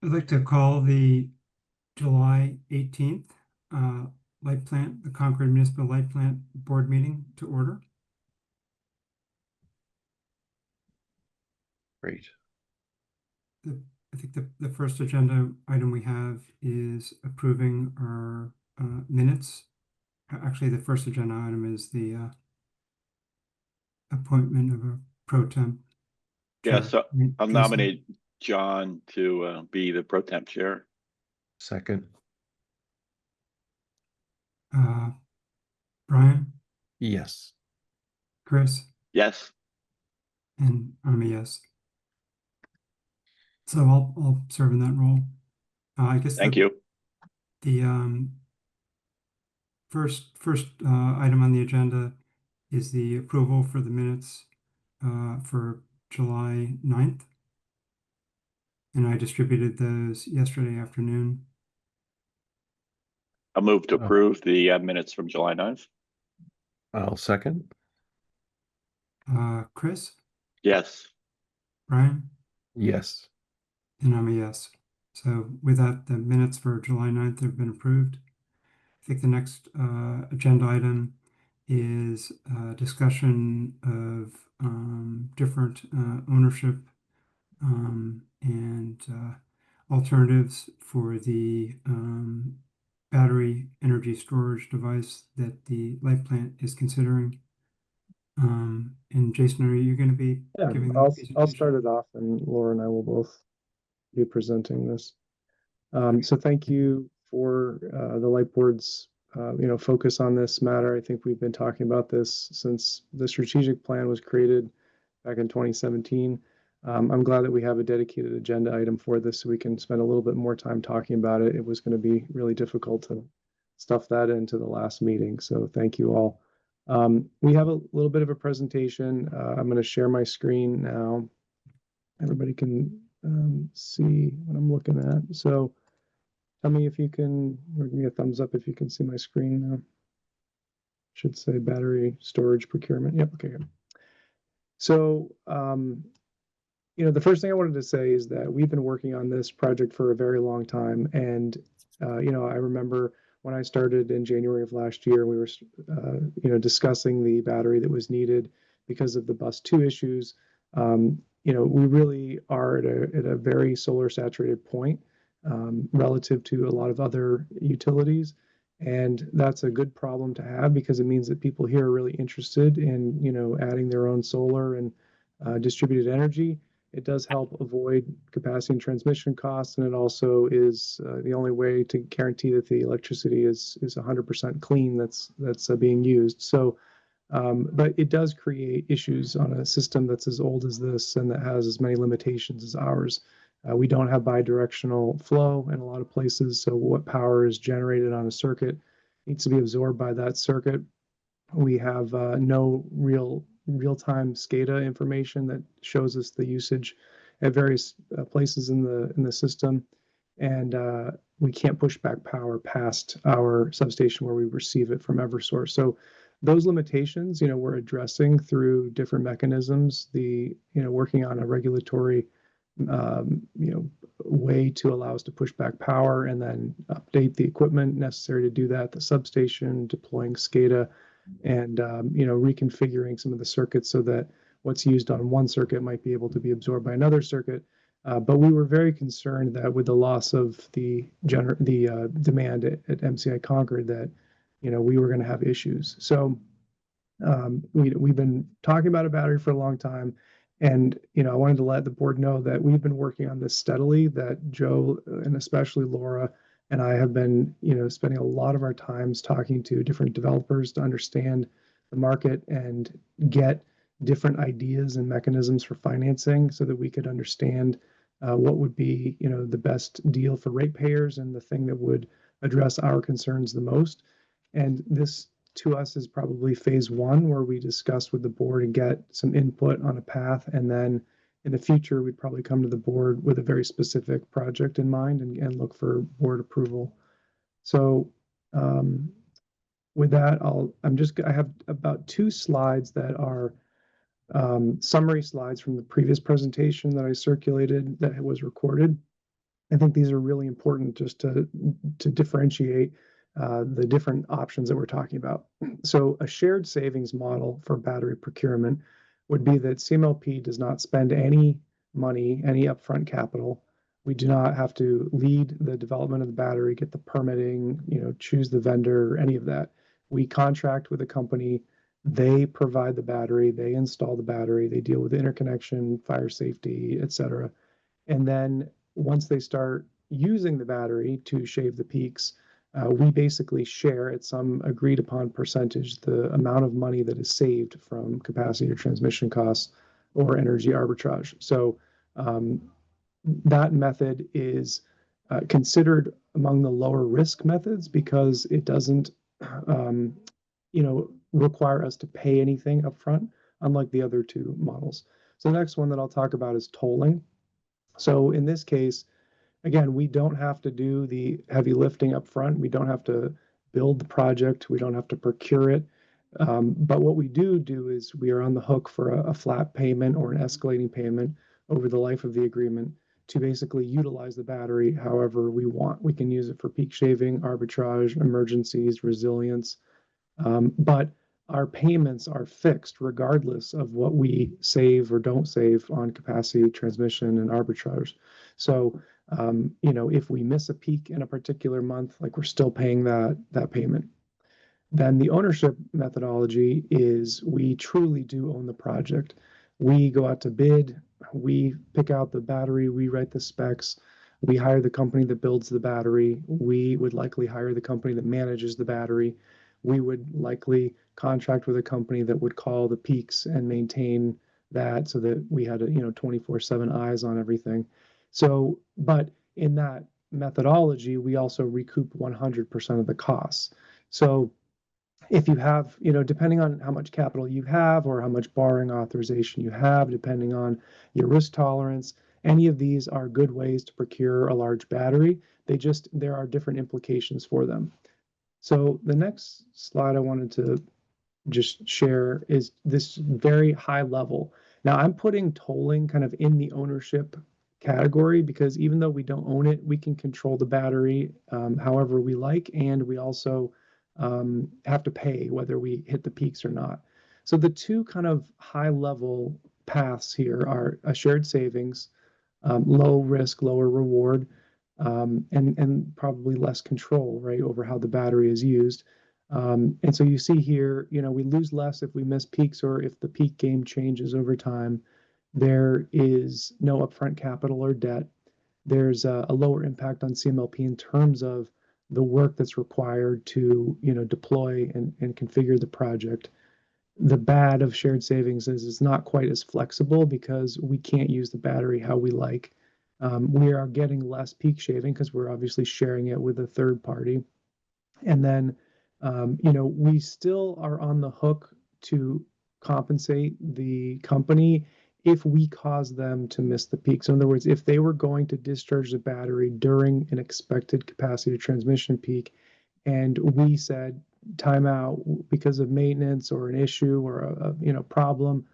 I'd like to call the July 18th the Concord Municipal Light Plant Board meeting to order. Great. I think the first agenda item we have is approving our minutes. Actually, the first agenda item is the appointment of a pro temp Yeah, chair. so I'll Jason, nominate John to be the pro temp chair. Second. Brian, Yes. Chris, Yes, and I'm a yes. So I'll serve in that role. I guess thank you. the first item on the agenda is the approval for the minutes for July 9th. And I distributed those yesterday afternoon. I'll move to Oh. approve the minutes from July 9th. I'll second. Chris, Yes, Brian, Yes. and I'm a yes. So with that, the minutes for July 9th have been approved. I think the next agenda item is discussion of different ownership and alternatives for the battery energy storage device that the light plant is considering. And Jason, are you going to be Yeah, giving that I'll presentation? start it off, and Laura and I will both be presenting this. So thank you for the light board's focus on this matter. I think we've been talking about this since the strategic plan was created back in 2017. I'm glad that we have a dedicated agenda item for this so we can spend a little bit more time talking about it. It was going to be really difficult to stuff that into the last meeting, so thank you all. We have a little bit of a presentation. I'm going to share my screen now. Everybody can see what I'm looking at. So tell me if you can, or give me a thumbs up if you can see my screen now. Should say battery storage procurement. Yep, okay, good. So, the first thing I wanted to say is that we've been working on this project for a very long time. And, I remember when I started in January of last year, we were, discussing the battery that was needed because of the bus 2 issues. We really are at a very solar saturated point relative to a lot of other utilities. And that's a good problem to have because it means that people here are really interested in, adding their own solar and distributed energy. It does help avoid capacity and transmission costs, and it also is the only way to guarantee that the electricity is 100% clean that's being used. So, but it does create issues on a system that's as old as this and that has as many limitations as ours. We don't have bidirectional flow in a lot of places, so what power is generated on a circuit needs to be absorbed by that circuit. We have no real-time SCADA information that shows us the usage at various places in the system, and we can't push back power past our substation where we receive it from Eversource. So those limitations, we're addressing through different mechanisms. Working on a regulatory, way to allow us to push back power and then update the equipment necessary to do that, the substation, deploying SCADA, and reconfiguring some of the circuits so that what's used on one circuit might be able to be absorbed by another circuit. But we were very concerned that with the loss of the demand at MCI Concord, that we were going to have issues. So we've been talking about a battery for a long time, and I wanted to let the board know that we've been working on this steadily. That Joe and especially Laura and I have been, spending a lot of our times talking to different developers to understand the market and get different ideas and mechanisms for financing so that we could understand what would be, the best deal for ratepayers and the thing that would address our concerns the most. And this, to us, is probably phase 1, where we discuss with the board and get some input on a path, and then in the future, we'd probably come to the board with a very specific project in mind and look for board approval. So with that, I have about 2 slides that are summary slides from the previous presentation that I circulated that was recorded. I think these are really important just to differentiate the different options that we're talking about. So a shared savings model for battery procurement would be that CMLP does not spend any money, any upfront capital. We do not have to lead the development of the battery, get the permitting, choose the vendor, any of that. We contract with a company. They provide the battery, they install the battery, they deal with interconnection, fire safety, etc. And then once they start using the battery to shave the peaks, we basically share at some agreed upon percentage the amount of money that is saved from capacity or transmission costs or energy arbitrage. So that method is considered among the lower risk methods because it doesn't require us to pay anything upfront, unlike the other two models. So the next one that I'll talk about is tolling. So in this case, again, we don't have to do the heavy lifting up front. We don't have to build the project. We don't have to procure it. But what we do is we are on the hook for a flat payment or an escalating payment over the life of the agreement to basically utilize the battery however we want. We can use it for peak shaving, arbitrage, emergencies, resilience. But our payments are fixed regardless of what we save or don't save on capacity, transmission, and arbitrage. So, if we miss a peak in a particular month, like we're still paying that payment. Then the ownership methodology is we truly do own the project. We go out to bid, we pick out the battery, we write the specs, we hire the company that builds the battery, we would likely hire the company that manages the battery. We would likely contract with a company that would call the peaks and maintain that so that we had 24/7 eyes on everything. So, but in that methodology, we also recoup 100% of the costs. So if you have, depending on how much capital you have or how much borrowing authorization you have, depending on your risk tolerance, any of these are good ways to procure a large battery. There are different implications for them. So the next slide I wanted to just share is this very high level. Now I'm putting tolling kind of in the ownership category because even though we don't own it, we can control the battery however we like, and we also have to pay whether we hit the peaks or not. So the two kind of high level paths here are a shared savings, low risk, lower reward, and probably less control, right, over how the battery is used. And so you see here, we lose less if we miss peaks or if the peak game changes over time. There is no upfront capital or debt. There's a lower impact on CMLP in terms of the work that's required to, deploy and configure the project. The bad of shared savings is it's not quite as flexible because we can't use the battery how we like. We are getting less peak shaving because we're obviously sharing it with a third party. And then, we still are on the hook to compensate the company if we cause them to miss the peak. So in other words, if they were going to discharge the battery during an expected capacity transmission peak, and we said timeout because of maintenance or an issue or a problem,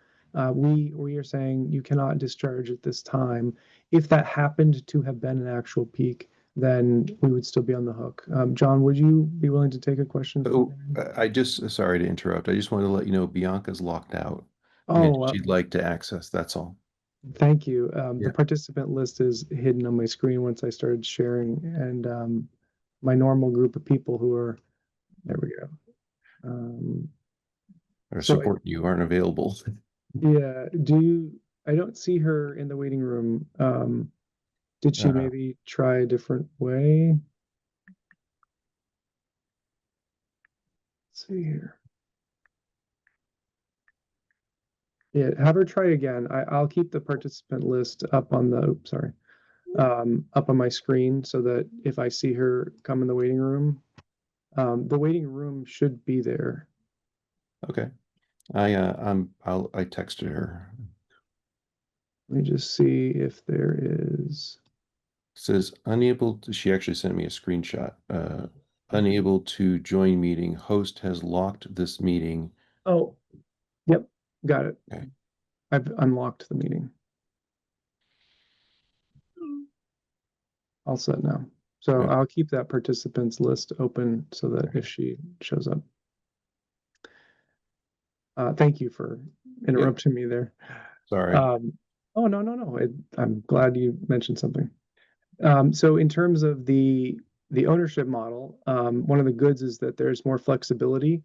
we are saying you cannot discharge at this time. If that happened to have been an actual peak, then we would still be on the hook. John, would you be willing to take a question? Sorry to interrupt. I just wanted to let you know Bianca's locked out. Oh, And she'd like to access, that's all. thank you. Yeah. The participant list is hidden on my screen once I started sharing, and my normal group of people who are, there we go. Or So support you aren't available. yeah, I don't see her in the waiting room. Did she maybe try a different way? Let's see here. Yeah, have her try again. I'll keep the participant list up on the, up on my screen so that if I see her come in the waiting room, the waiting room should be there. Okay. I texted her. Let me just see if there is. Says unable to, she actually sent me a screenshot. Unable to join meeting. Host has locked this meeting. Oh, yep, got it. Okay. I've unlocked the meeting. all set now. So Okay. I'll keep that participants list open so that if she shows up. Thank you for interrupting me there. Sorry. Oh, no. I'm glad you mentioned something. So in terms of the ownership model, one of the goods is that there's more flexibility.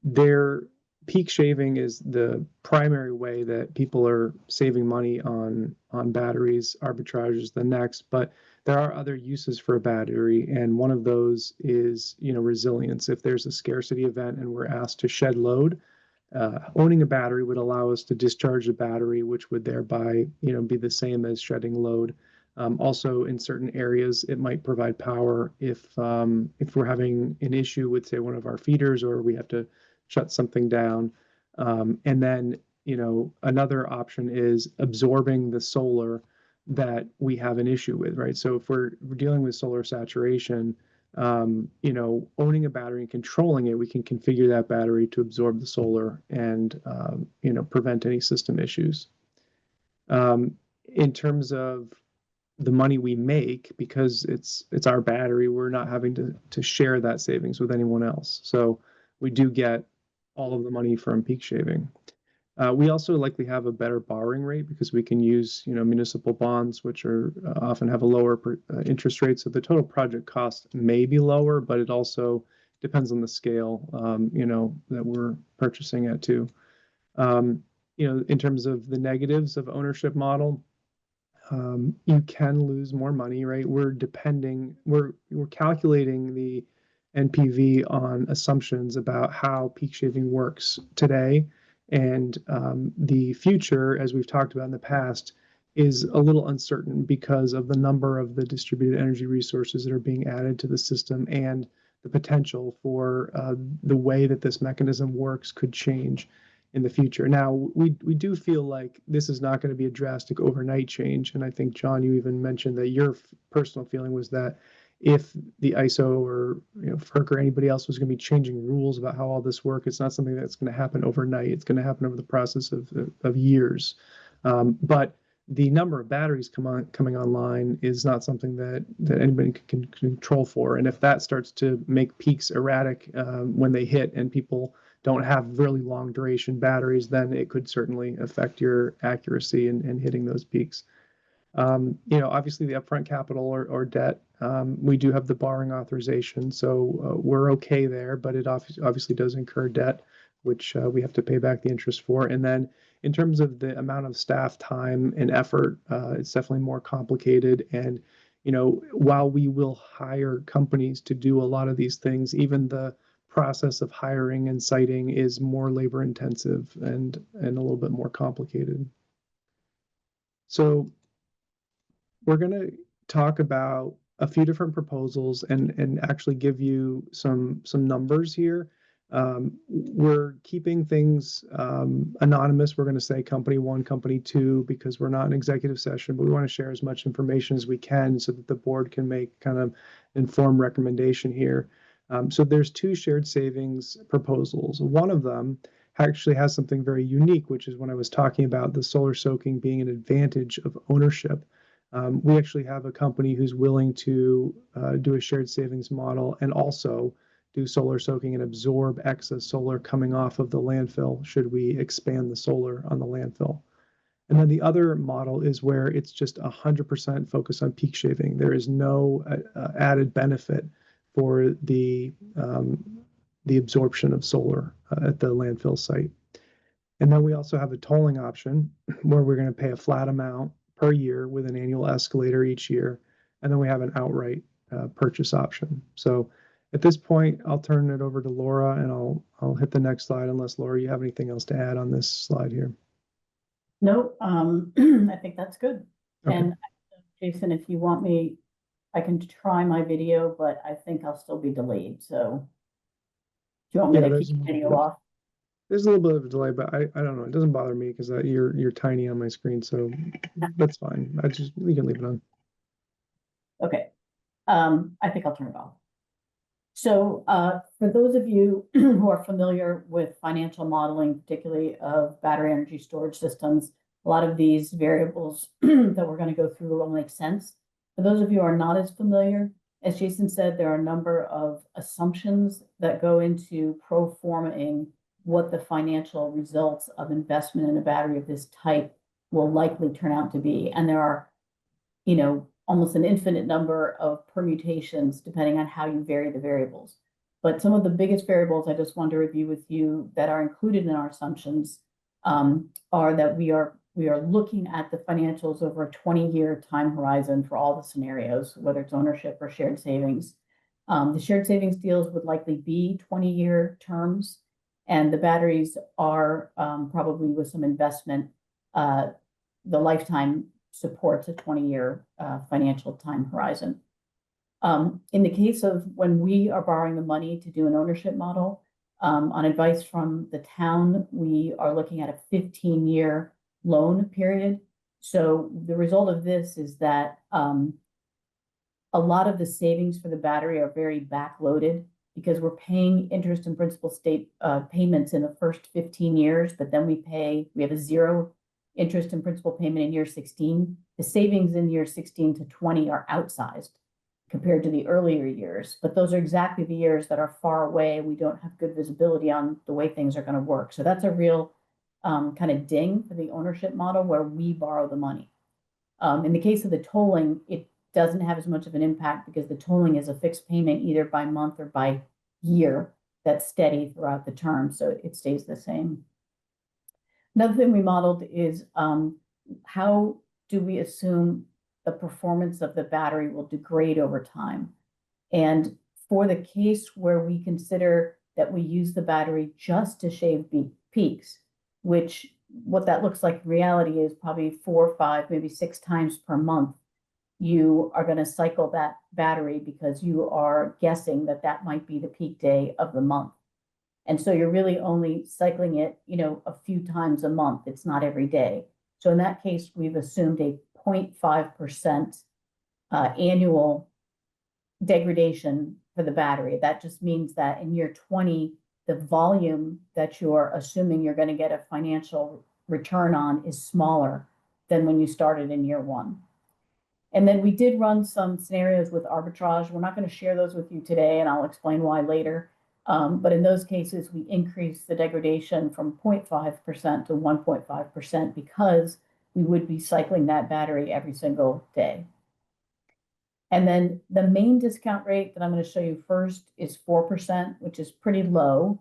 Their peak shaving is the primary way that people are saving money on batteries. Arbitrage is the next, but there are other uses for a battery, and one of those is resilience. If there's a scarcity event and we're asked to shed load, owning a battery would allow us to discharge the battery, which would thereby be the same as shedding load. Also, in certain areas, it might provide power if we're having an issue with, say, one of our feeders, or we have to shut something down. And then, another option is absorbing the solar that we have an issue with, right? So if we're dealing with solar saturation, owning a battery and controlling it, we can configure that battery to absorb the solar and, prevent any system issues. In terms of the money we make, because it's our battery, we're not having to share that savings with anyone else. So we do get all of the money from peak shaving. We also likely have a better borrowing rate because we can use, municipal bonds, which are often have a lower interest rate. So the total project cost may be lower, but it also depends on the scale, that we're purchasing at too. In terms of the negatives of ownership model, you can lose more money, right? We're calculating the NPV on assumptions about how peak shaving works today. And the future, as we've talked about in the past, is a little uncertain because of the number of the distributed energy resources that are being added to the system, and the potential for the way that this mechanism works could change in the future. Now, we do feel like this is not going to be a drastic overnight change. And I think, John, you even mentioned that your personal feeling was that if the ISO or FERC or anybody else was going to be changing rules about how all this works, it's not something that's going to happen overnight. It's going to happen over the process of years. But the number of batteries coming online is not something that anybody can control for. And if that starts to make peaks erratic when they hit and people don't have really long duration batteries, then it could certainly affect your accuracy in hitting those peaks. Obviously the upfront capital or debt, we do have the borrowing authorization, so we're okay there, but it obviously does incur debt, which we have to pay back the interest for. And then in terms of the amount of staff time and effort, it's definitely more complicated. And, while we will hire companies to do a lot of these things, even the process of hiring and siting is more labor intensive and a little bit more complicated. So we're going to talk about a few different proposals and actually give you some numbers here. We're keeping things anonymous. We're going to say company one, company two, because we're not in executive session, but we want to share as much information as we can so that the board can make kind of informed recommendation here. So there's two shared savings proposals. One of them actually has something very unique, which is when I was talking about the solar soaking being an advantage of ownership. We actually have a company who's willing to do a shared savings model and also do solar soaking and absorb excess solar coming off of the landfill should we expand the solar on the landfill. And then the other model is where it's just 100% focus on peak shaving. There is no added benefit for the absorption of solar at the landfill site. And then we also have a tolling option where we're going to pay a flat amount per year with an annual escalator each year. And then we have an outright purchase option. So at this point, I'll turn it over to Laura and I'll hit the next slide unless, Laura, you have anything else to add on this slide here. No, I think that's good. Okay. And Jason, if you want me, I can try my video, but I think I'll still be delayed. So do you want me to keep the video off? There's a little bit of a delay, but I don't know. It doesn't bother me because you're tiny on my screen, so that's fine. We can leave it on. Okay. I think I'll turn it off. So for those of you who are familiar with financial modeling, particularly of battery energy storage systems, a lot of these variables that we're going to go through will make sense. For those of you who are not as familiar, as Jason said, there are a number of assumptions that go into pro formaing what the financial results of investment in a battery of this type will likely turn out to be. And there are, you know, almost an infinite number of permutations depending on how you vary the variables. But some of the biggest variables I just want to review with you that are included in our assumptions are that we are looking at the financials over a 20-year time horizon for all the scenarios, whether it's ownership or shared savings. The shared savings deals would likely be 20-year terms, and the batteries are probably with some investment. The lifetime supports a 20-year financial time horizon. In the case of when we are borrowing the money to do an ownership model, on advice from the town, we are looking at a 15-year loan period. So the result of this is that a lot of the savings for the battery are very backloaded because we're paying interest and principal state payments in the first 15 years, but then we have a 0 interest and principal payment in year 16. The savings in year 16 to 20 are outsized compared to the earlier years, but those are exactly the years that are far away. We don't have good visibility on the way things are going to work. So that's a real kind of ding for the ownership model where we borrow the money. In the case of the tolling, it doesn't have as much of an impact because the tolling is a fixed payment either by month or by year that's steady throughout the term, so it stays the same. Another thing we modeled is how do we assume the performance of the battery will degrade over time? And for the case where we consider that we use the battery just to shave peaks, which what that looks like in reality is probably 4, 5, maybe 6 times per month, you are going to cycle that battery because you are guessing that that might be the peak day of the month. And so you're really only cycling it, you know, a few times a month. It's not every day. So in that case, we've assumed a 0.5% annual degradation for the battery. That just means that in year 20, the volume that you're assuming you're going to get a financial return on is smaller than when you started in year 1. And then we did run some scenarios with arbitrage. We're not going to share those with you today, and I'll explain why later. But in those cases, we increased the degradation from 0.5% to 1.5% because we would be cycling that battery every single day. And then the main discount rate that I'm going to show you first is 4%, which is pretty low.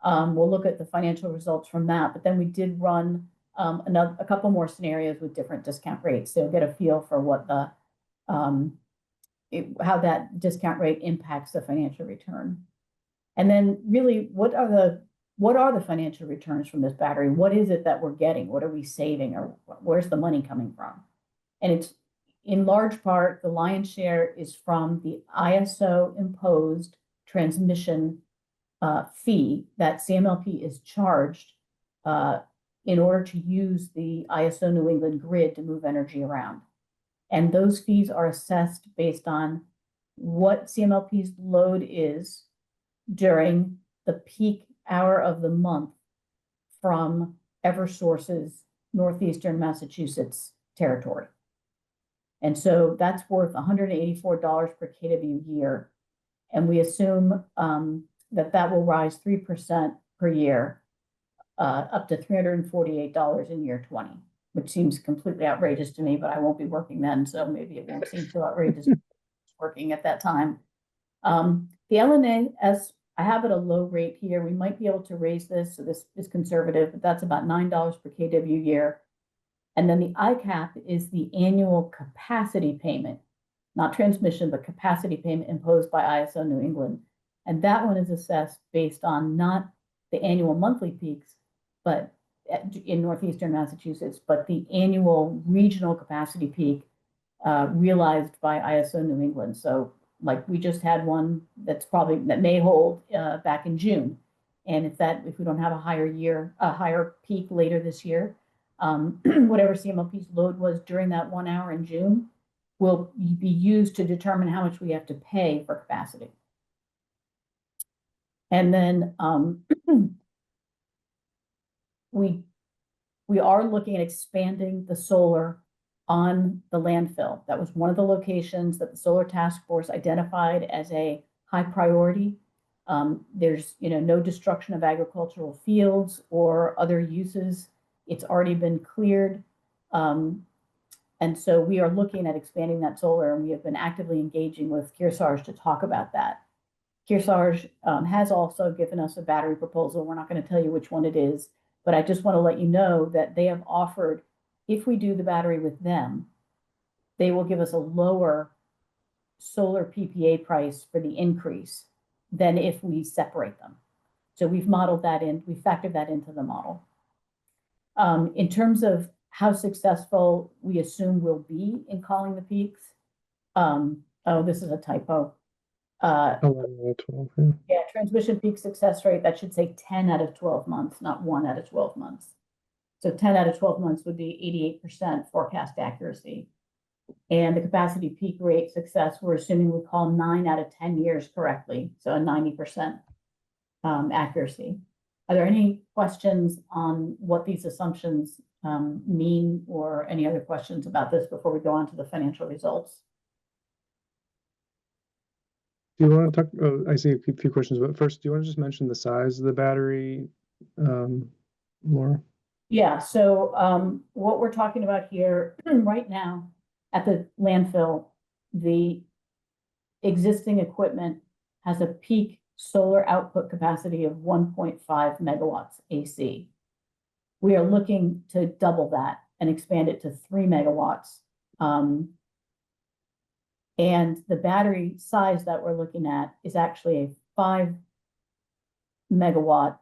We'll look at the financial results from that, but then we did run a couple more scenarios with different discount rates. So you'll get a feel for what the how that discount rate impacts the financial return. And then really, what are the financial returns from this battery? What is it that we're getting? What are we saving, or where's the money coming from? And it's in large part, the lion's share is from the ISO imposed transmission fee that CMLP is charged in order to use the ISO New England grid to move energy around. And those fees are assessed based on what CMLP's load is during the peak hour of the month from Eversource's northeastern Massachusetts territory. And so that's worth $184 per kW year. And we assume that will rise 3% per year, up to $348 in year 20, which seems completely outrageous to me, but I won't be working then, so maybe it won't seem so outrageous working at that time. The LNAS, I have at a low rate here. We might be able to raise this, so this is conservative, but that's about $9 per kW year. And then the ICAP is the annual capacity payment, not transmission, but capacity payment imposed by ISO New England. And that one is assessed based on not the annual monthly peaks, but in northeastern Massachusetts, but the annual regional capacity peak realized by ISO New England. So like we just had one that may hold back in June. And if we don't have a higher peak later this year, whatever CMLP's load was during that 1 hour in June will be used to determine how much we have to pay for capacity. And then we are looking at expanding the solar on the landfill. That was one of the locations that the solar task force identified as a high priority. There's, no destruction of agricultural fields or other uses. It's already been cleared. And so we are looking at expanding that solar, and we have been actively engaging with Kearsarge to talk about that. Kearsarge has also given us a battery proposal. We're not going to tell you which one it is, but I just want to let you know that they have offered, if we do the battery with them, they will give us a lower solar PPA price for the increase than if we separate them. So we've modeled that in, we factored that into the model. In terms of how successful we assume we'll be in calling the peaks. Oh, this is a typo. 11 out of 12, yeah. Yeah, transmission peak success rate, that should say 10 out of 12 months, not 1 out of 12 months. So 10 out of 12 months would be 88% forecast accuracy. And the capacity peak rate success, we're assuming we call 9 out of 10 years correctly, so a 90% accuracy. Are there any questions on what these assumptions mean, or any other questions about this before we go on to the financial results? Do you want to talk? Oh, I see a few questions, but first, do you want to just mention the size of the battery, more? Yeah, so what we're talking about here right now at the landfill, the existing equipment has a peak solar output capacity of 1.5 megawatts AC. We are looking to double that and expand it to 3 megawatts. And the battery size that we're looking at is actually a 5 megawatt,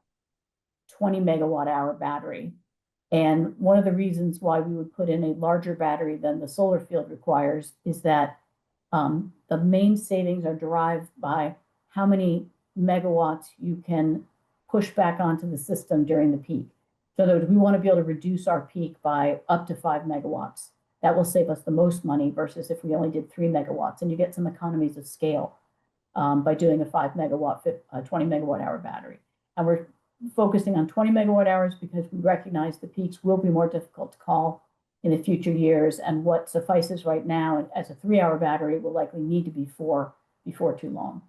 20 megawatt hour battery. And one of the reasons why we would put in a larger battery than the solar field requires is that the main savings are derived by how many megawatts you can push back onto the system during the peak. So that we want to be able to reduce our peak by up to 5 megawatts. That will save us the most money versus if we only did 3 megawatts, and you get some economies of scale by doing a 5 megawatt, 20 megawatt hour battery. And we're focusing on 20 megawatt hours because we recognize the peaks will be more difficult to call in the future years, and what suffices right now as a 3-hour battery will likely need to be 4 before too long.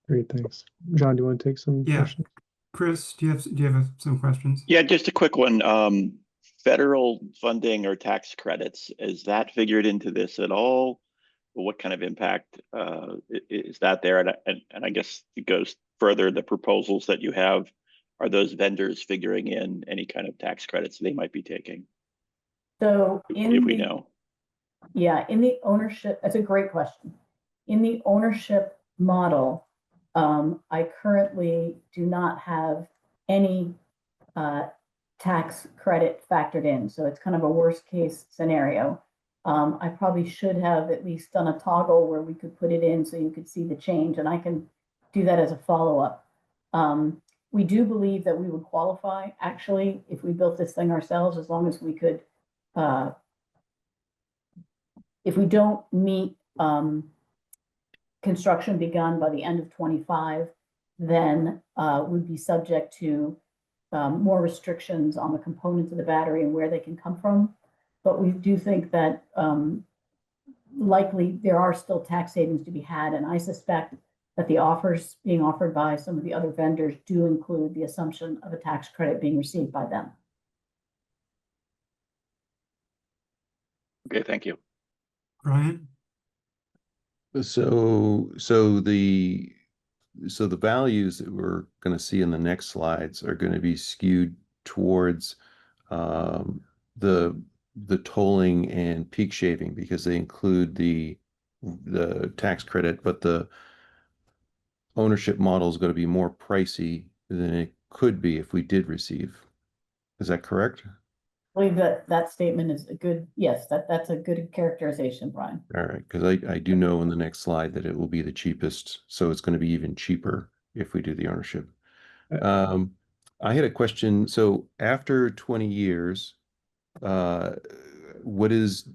Great, thanks. John, do you want to take some questions? Chris, do you have some questions? Yeah, just a quick one. Federal funding or tax credits, is that figured into this at all? What kind of impact is that there? And I guess it goes further, the proposals that you have, are those vendors figuring in any kind of tax credits they might be taking? So if we know. Yeah, in the ownership, that's a great question. In the ownership model, I currently do not have any tax credit factored in. So it's kind of a worst case scenario. I probably should have at least done a toggle where we could put it in so you could see the change, and I can do that as a follow-up. We do believe that we would qualify, actually, if we built this thing ourselves, as long as we could, if we don't meet construction begun by the end of 25, then we'd be subject to more restrictions on the components of the battery and where they can come from. But we do think that likely there are still tax savings to be had. And I suspect that the offers being offered by some of the other vendors do include the assumption of a tax credit being received by them. Okay, thank you. Brian? So the values that we're going to see in the next slides are going to be skewed towards the tolling and peak shaving because they include the tax credit, but the ownership model is going to be more pricey than it could be if we did receive. Is that correct? I believe that statement is a good, yes, that's a good characterization, Brian. All right, because I do know in the next slide that it will be the cheapest, so it's going to be even cheaper if we do the ownership. I had a question. So after 20 years, what is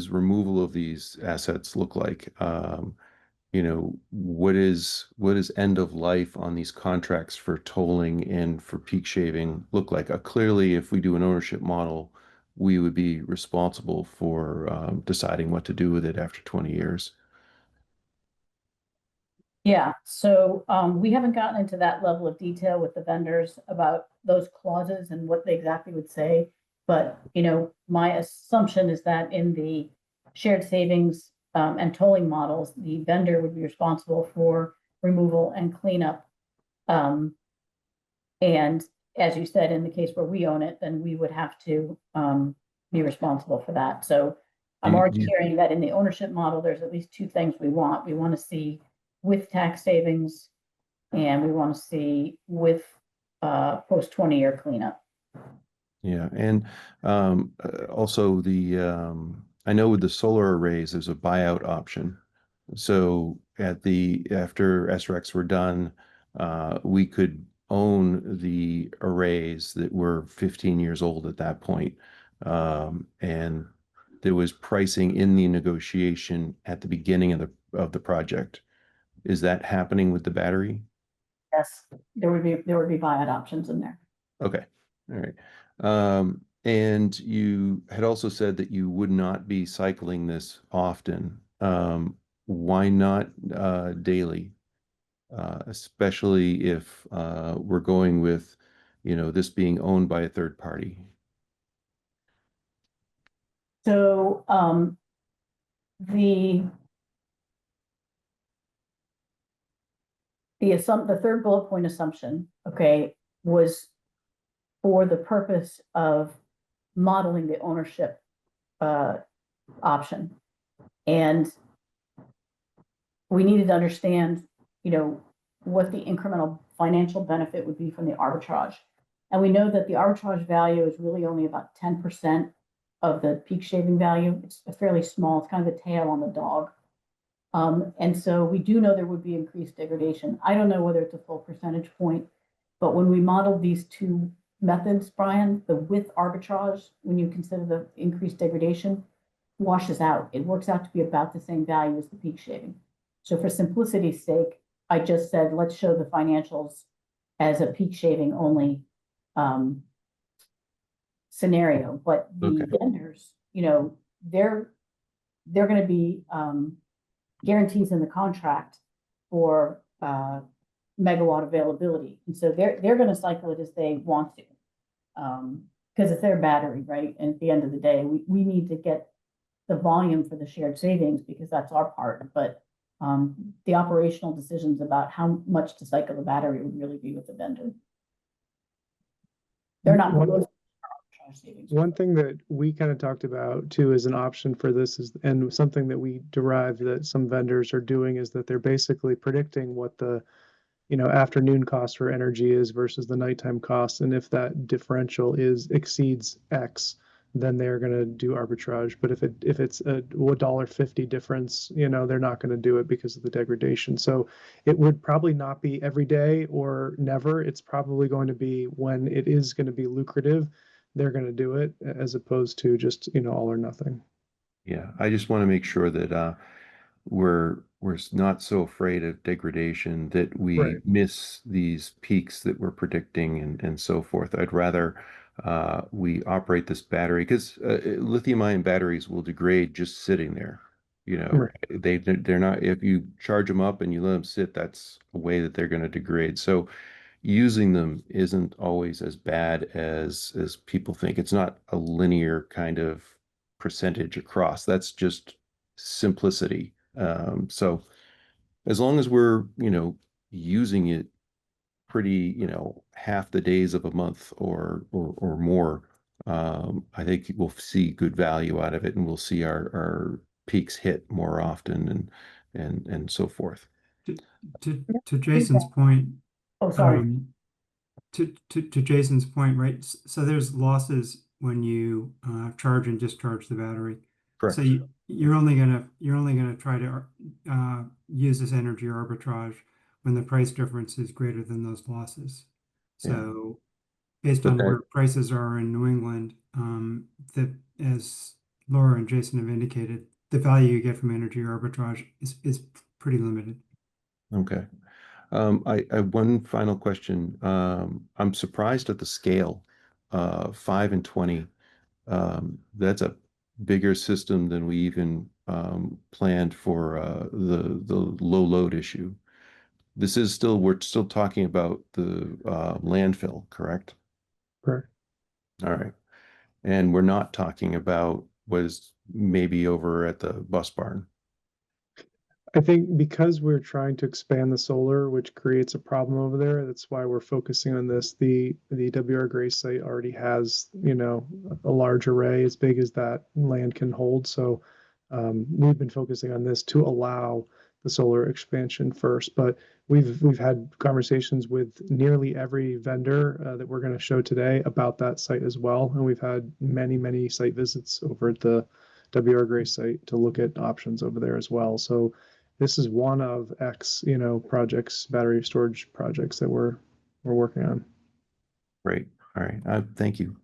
removal of these assets look like? What is end of life on these contracts for tolling and for peak shaving look like? Clearly, if we do an ownership model, we would be responsible for deciding what to do with it after 20 years. Yeah, so we haven't gotten into that level of detail with the vendors about those clauses and what they exactly would say. But, you know, my assumption is that in the shared savings and tolling models, the vendor would be responsible for removal and cleanup. And as you said, in the case where we own it, then we would have to be responsible for that. So I'm Do you- already hearing that in the ownership model, there's at least two things we want. We want to see with tax savings, and we want to see with post 20-year cleanup. Yeah, and also I know with the solar arrays, there's a buyout option. So after SRECs were done, we could own the arrays that were 15 years old at that point. And there was pricing in the negotiation at the beginning of the project. Is that happening with the battery? Yes, there would be buyout options in there. Okay, all right. And you had also said that you would not be cycling this often. Why not daily? Especially if we're going with, this being owned by a third party. So the the third bullet point assumption, okay, was for the purpose of modeling the ownership option. And we needed to understand, you know, what the incremental financial benefit would be from the arbitrage. And we know that the arbitrage value is really only about 10% of the peak shaving value. It's fairly small. It's kind of the tail on the dog. And so we do know there would be increased degradation. I don't know whether it's a full percentage point, but when we modeled these two methods, Brian, the with arbitrage, when you consider the increased degradation, washes out. It works out to be about the same value as the peak shaving. So for simplicity's sake, I just said, let's show the financials as a peak shaving only scenario. But the Okay. vendors, you know, they're going to be guarantees in the contract for megawatt availability. And so they're going to cycle it as they want to, because it's their battery, right? And at the end of the day, we need to get the volume for the shared savings because that's our part. But the operational decisions about how much to cycle the battery would really be with the vendor. They're not savings. One thing that we kind of talked about too as an option for this is, and something that we derived that some vendors are doing is that they're basically predicting what the, afternoon cost for energy is versus the nighttime cost. And if that differential exceeds X, then they're going to do arbitrage. But if it's a $1.50 difference, they're not going to do it because of the degradation. So it would probably not be every day or never. It's probably going to be when it is going to be lucrative, they're going to do it as opposed to just, all or nothing. Yeah, I just want to make sure that we're not so afraid of degradation that we Right. miss these peaks that we're predicting and so forth. I'd rather we operate this battery because lithium-ion batteries will degrade just sitting there. Right. They're not, if you charge them up and you let them sit, that's a way that they're going to degrade. So using them isn't always as bad as people think. It's not a linear kind of percentage across. That's just simplicity. So as long as we're, using it pretty, half the days of a month or more, I think we'll see good value out of it and we'll see our peaks hit more often and so forth. To Jason's point, Oh, sorry. to Jason's point, right? So there's losses when you charge and discharge the battery. Correct. So you're only gonna try to use this energy arbitrage when the price difference is greater than those losses. So based on where prices are in New England, as Laura and Jason have indicated, the value you get from energy arbitrage is pretty limited. Okay. I have one final question. I'm surprised at the scale, 5 and 20. That's a bigger system than we even planned for the low load issue. This is still, we're still talking about the landfill, correct? Correct. All right. And we're not talking about what is maybe over at the bus barn. I think because we're trying to expand the solar, which creates a problem over there, that's why we're focusing on this. The WR Gray site already has, a large array as big as that land can hold. So we've been focusing on this to allow the solar expansion first. But we've had conversations with nearly every vendor that we're going to show today about that site as well. And we've had many site visits over at the WR Gray site to look at options over there as well. So this is one of X, projects, battery storage projects that we're working on. Great. All right. Thank you.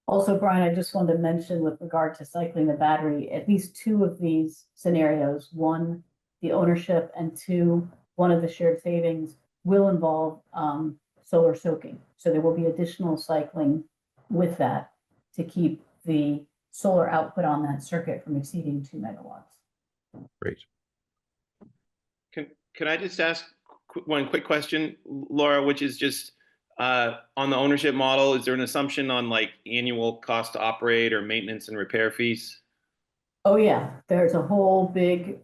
Also, Brian, I just wanted to mention with regard to cycling the battery, at least two of these scenarios, one, the ownership, and two, one of the shared savings will involve solar soaking. So there will be additional cycling with that to keep the solar output on that circuit from exceeding 2 megawatts. Great. Can I just ask one quick question, Laura, which is just on the ownership model, is there an assumption on like annual cost to operate or maintenance and repair fees? Oh yeah, there's a whole big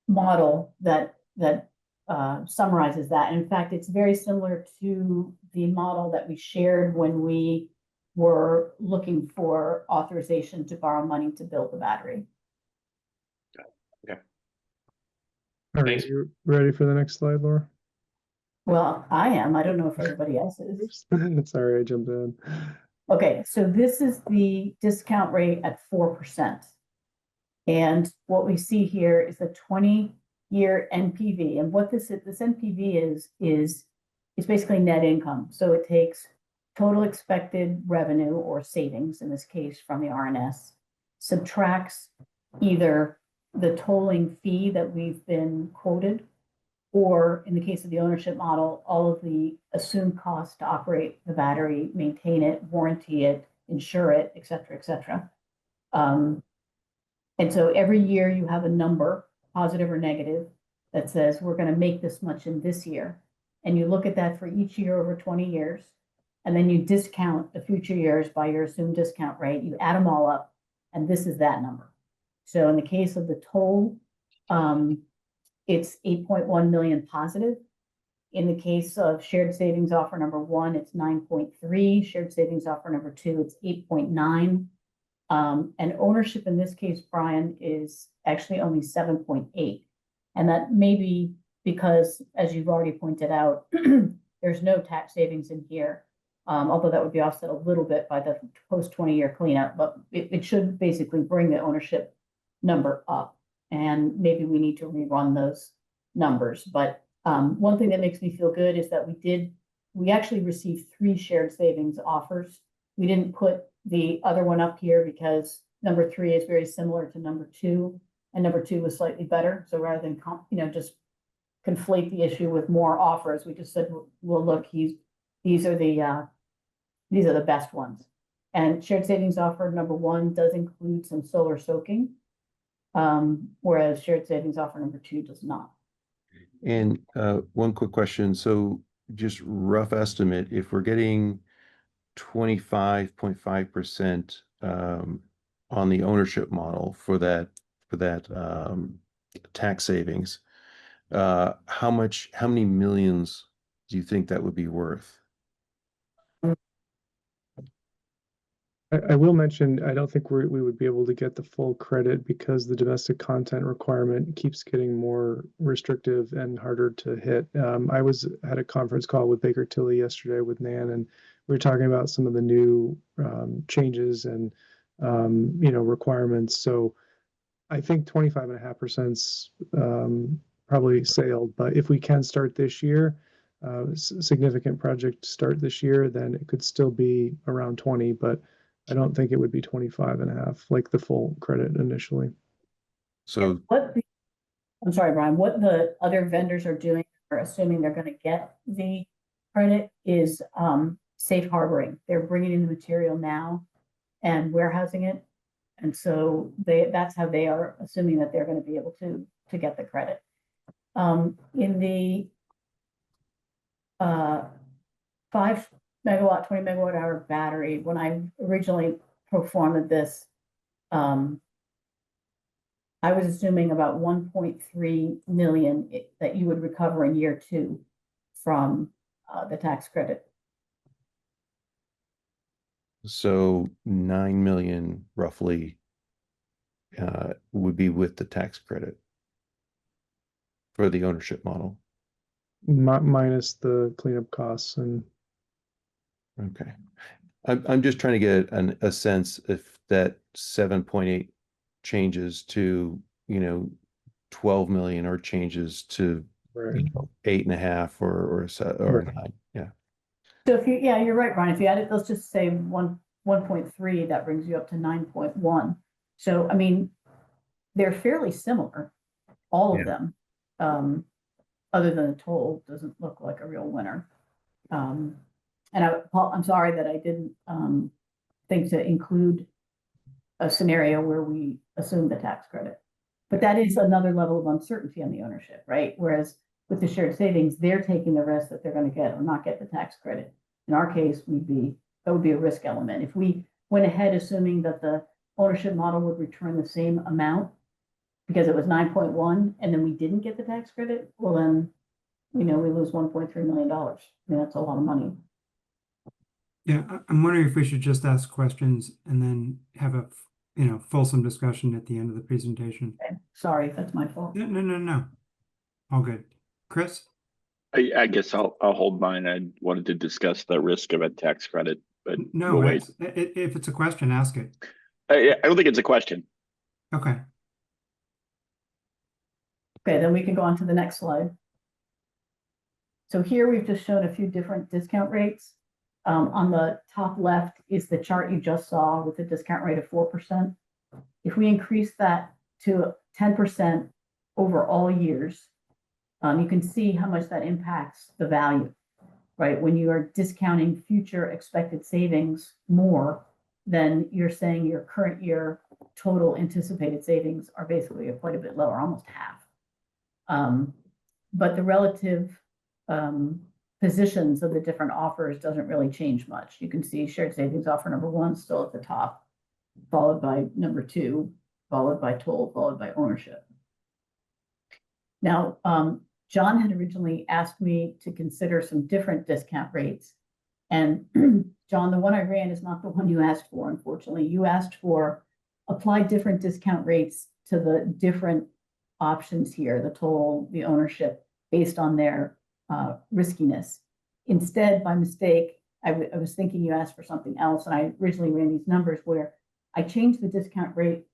model that summarizes that. In fact, it's very similar to the model that we shared when we were looking for authorization to borrow money to build the battery. All right, Thanks. you ready for the next slide, Laura? Well, I am. I don't know if everybody else is. Sorry, I jumped in. Okay, so this is the discount rate at 4%. And what we see here is the 20-year NPV. And what this NPV is basically net income. So it takes total expected revenue or savings, in this case from the RNS, subtracts either the tolling fee that we've been quoted, or in the case of the ownership model, all of the assumed costs to operate the battery, maintain it, warranty it, insure it, et cetera, et cetera. And so every year you have a number, positive or negative, that says we're going to make this much in this year. And you look at that for each year over 20 years, and then you discount the future years by your assumed discount rate. You add them all up, and this is that number. So in the case of the toll, it's 8.1 million positive. In the case of shared savings offer number 1, it's 9.3. Shared savings offer number 2, it's 8.9. And ownership in this case, Brian, is actually only 7.8. And that may be because, as you've already pointed out, there's no tax savings in here. Although that would be offset a little bit by the post 20-year cleanup, but it should basically bring the ownership number up. And maybe we need to rerun those numbers. But one thing that makes me feel good is that we actually received 3 shared savings offers. We didn't put the other one up here because number 3 is very similar to number 2, and number 2 was slightly better. So rather than just conflate the issue with more offers, we just said, well, look, these are the best ones. And shared savings offer number 1 does include some solar soaking, whereas shared savings offer number 2 does not. And one quick question. So just rough estimate, if we're getting 25.5% on the ownership model for that tax savings, how many millions do you think that would be worth? I will mention, I don't think we would be able to get the full credit because the domestic content requirement keeps getting more restrictive and harder to hit. I had a conference call with Baker Tilly yesterday with Nan, and we were talking about some of the new changes and requirements. So I think 25.5% probably sailed, but if we can start this year, significant project start this year, then it could still be around 20, but I don't think it would be 25.5 like the full credit initially. So I'm sorry, Brian, what the other vendors are doing, or assuming they're going to get the credit, is safe harboring. They're bringing in the material now and warehousing it. And so that's how they are assuming that they're going to be able to get the credit. In the 5 megawatt, 20 megawatt hour battery, when I originally performed this, I was assuming about 1.3 million that you would recover in year 2 from the tax credit. So 9 million roughly would be with the tax credit for the ownership model. Minus the cleanup costs and Okay. I'm just trying to get a sense if that 7.8 changes to, 12 million or changes to, right. 8.5 or Right. 9. Yeah. So if you're right, Brian. If you add it, let's just say 1.3, that brings you up to 9.1. So, I mean, they're fairly similar, all of them. Other than the toll doesn't look like a real winner. And I'm sorry that I didn't think to include a scenario where we assume the tax credit. But that is another level of uncertainty on the ownership, right? Whereas with the shared savings, they're taking the risk that they're going to get or not get the tax credit. In our case, that would be a risk element. If we went ahead assuming that the ownership model would return the same amount because it was 9.1 and then we didn't get the tax credit, well then, we lose $1.3 million. I mean, that's a lot of money. Yeah, I'm wondering if we should just ask questions and then have a fulsome discussion at the end of the presentation. Okay. Sorry, that's my fault. No. All good. Chris? I guess I'll hold mine. I wanted to discuss the risk of a tax credit, but No, we'll wait. if it's a question, ask it. I don't think it's a question. Okay. Okay, then we can go on to the next slide. So here we've just shown a few different discount rates. On the top left is the chart you just saw with the discount rate of 4%. If we increase that to 10% over all years, you can see how much that impacts the value, right? When you are discounting future expected savings more, then you're saying your current year total anticipated savings are basically quite a bit lower, almost half. But the relative positions of the different offers doesn't really change much. You can see shared savings offer number 1 still at the top, followed by number 2, followed by toll, followed by ownership. Now, John had originally asked me to consider some different discount rates. And John, the one I ran is not the one you asked for, unfortunately. You asked for apply different discount rates to the different options here, the toll, the ownership, based on their riskiness. Instead, by mistake, I was thinking you asked for something else, and I originally ran these numbers where I changed the discount rate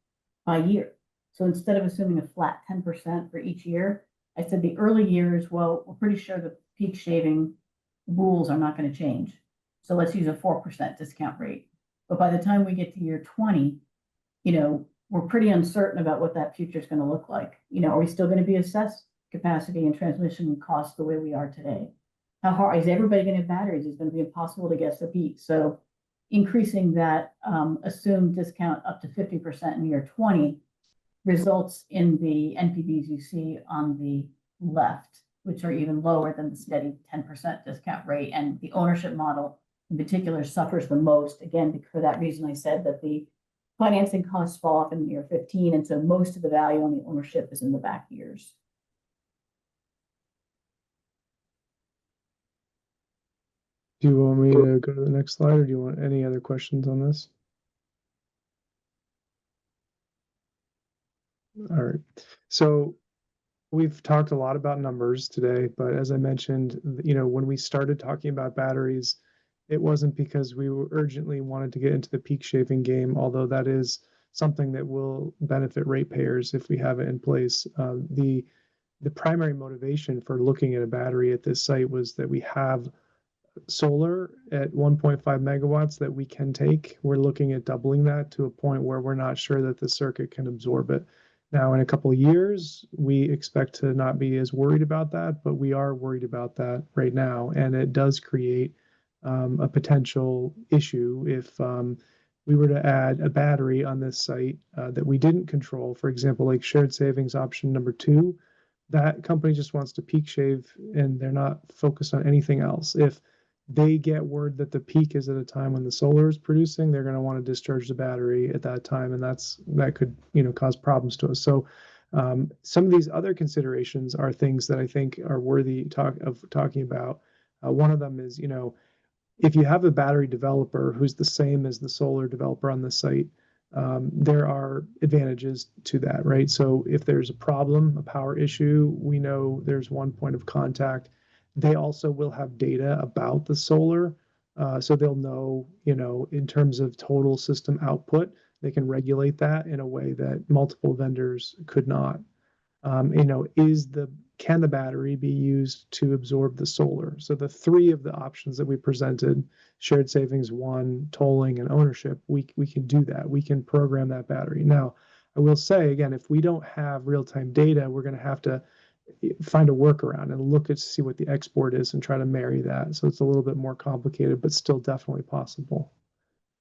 by year. So instead of assuming a flat 10% for each year, I said the early years, well, we're pretty sure the peak shaving rules are not going to change. So let's use a 4% discount rate. But by the time we get to year 20, we're pretty uncertain about what that future is going to look like. Are we still going to be assessed capacity and transmission costs the way we are today? How hard is everybody going to have batteries? It's going to be impossible to guess the peak. So increasing that assumed discount up to 50% in year 20 results in the NPVs you see on the left, which are even lower than the steady 10% discount rate. And the ownership model in particular suffers the most. Again, for that reason, I said that the financing costs fall off in year 15. And so most of the value on the ownership is in the back years. Do you want me to go to the next slide, or do you want any other questions on this? All right. So we've talked a lot about numbers today, but as I mentioned, when we started talking about batteries, it wasn't because we urgently wanted to get into the peak shaving game, although that is something that will benefit ratepayers if we have it in place. The primary motivation for looking at a battery at this site was that we have solar at 1.5 megawatts that we can take. We're looking at doubling that to a point where we're not sure that the circuit can absorb it. Now, in a couple of years, we expect to not be as worried about that, but we are worried about that right now. And it does create a potential issue if we were to add a battery on this site that we didn't control. For example, like shared savings option number 2, that company just wants to peak shave and they're not focused on anything else. If they get word that the peak is at a time when the solar is producing, they're going to want to discharge the battery at that time, and that could cause problems to us. So some of these other considerations are things that I think are worthy of talking about. One of them is, if you have a battery developer who's the same as the solar developer on the site, there are advantages to that, right? So if there's a problem, a power issue, we know there's one point of contact. They also will have data about the solar. So they'll know, in terms of total system output, they can regulate that in a way that multiple vendors could not. Can the battery be used to absorb the solar? So the 3 of the options that we presented, shared savings 1, tolling, and ownership, we can do that. We can program that battery. Now, I will say again, if we don't have real-time data, we're going to have to find a workaround and look at see what the export is and try to marry that. So it's a little bit more complicated, but still definitely possible.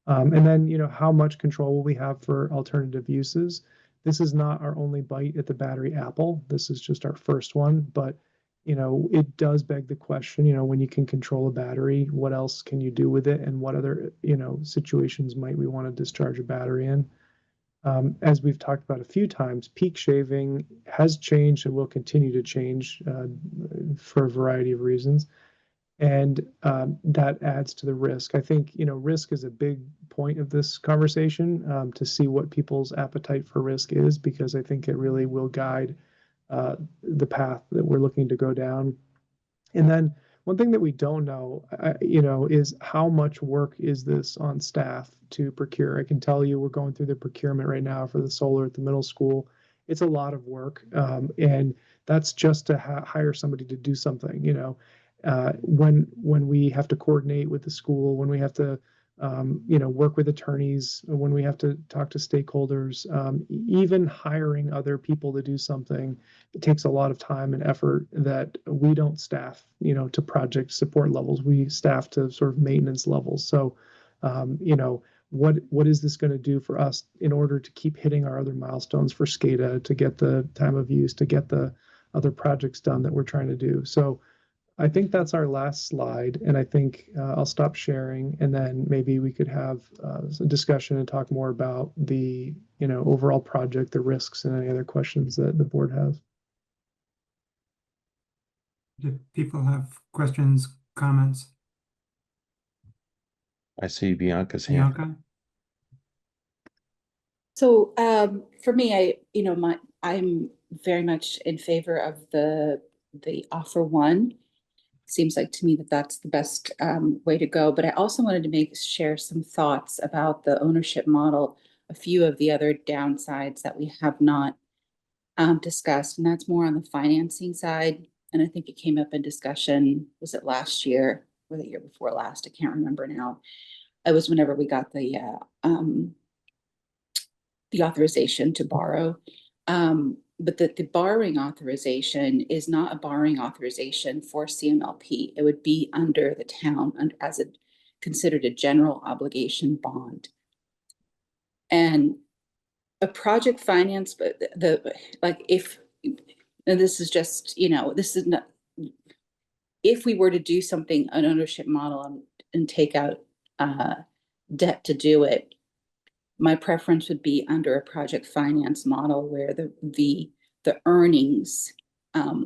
And then, how much control will we have for alternative uses? This is not our only bite at the battery apple. This is just our first one, but it does beg the question, when you can control a battery, what else can you do with it, and what other situations might we want to discharge a battery in? As we've talked about a few times, peak shaving has changed and will continue to change for a variety of reasons. And that adds to the risk. I think, risk is a big point of this conversation, to see what people's appetite for risk is, because I think it really will guide the path that we're looking to go down. And then one thing that we don't know, is how much work is this on staff to procure? I can tell you we're going through the procurement right now for the solar at the middle school. It's a lot of work, and that's just to hire somebody to do something, when we have to coordinate with the school, when we have to work with attorneys, when we have to talk to stakeholders, even hiring other people to do something, it takes a lot of time and effort that we don't staff, to project support levels. We staff to sort of maintenance levels. So, what is this going to do for us in order to keep hitting our other milestones for SCADA, to get the time of use, to get the other projects done that we're trying to do? So I think that's our last slide, and I think I'll stop sharing, and then maybe we could have a discussion and talk more about the overall project, the risks, and any other questions that the board has. Do people have questions, comments? I see Bianca's hand. Bianca? So for me, I'm very much in favor of the offer 1. Seems like to me that that's the best way to go. But I also wanted to share some thoughts about the ownership model, a few of the other downsides that we have not discussed, and that's more on the financing side. And I think it came up in discussion, was it last year or the year before last? I can't remember now. It was whenever we got the authorization to borrow. But the borrowing authorization is not a borrowing authorization for CMLP. It would be under the town as considered a general obligation bond. And a project finance, but and this is just, this is not, if we were to do something, an ownership model and take out debt to do it, my preference would be under a project finance model where the earnings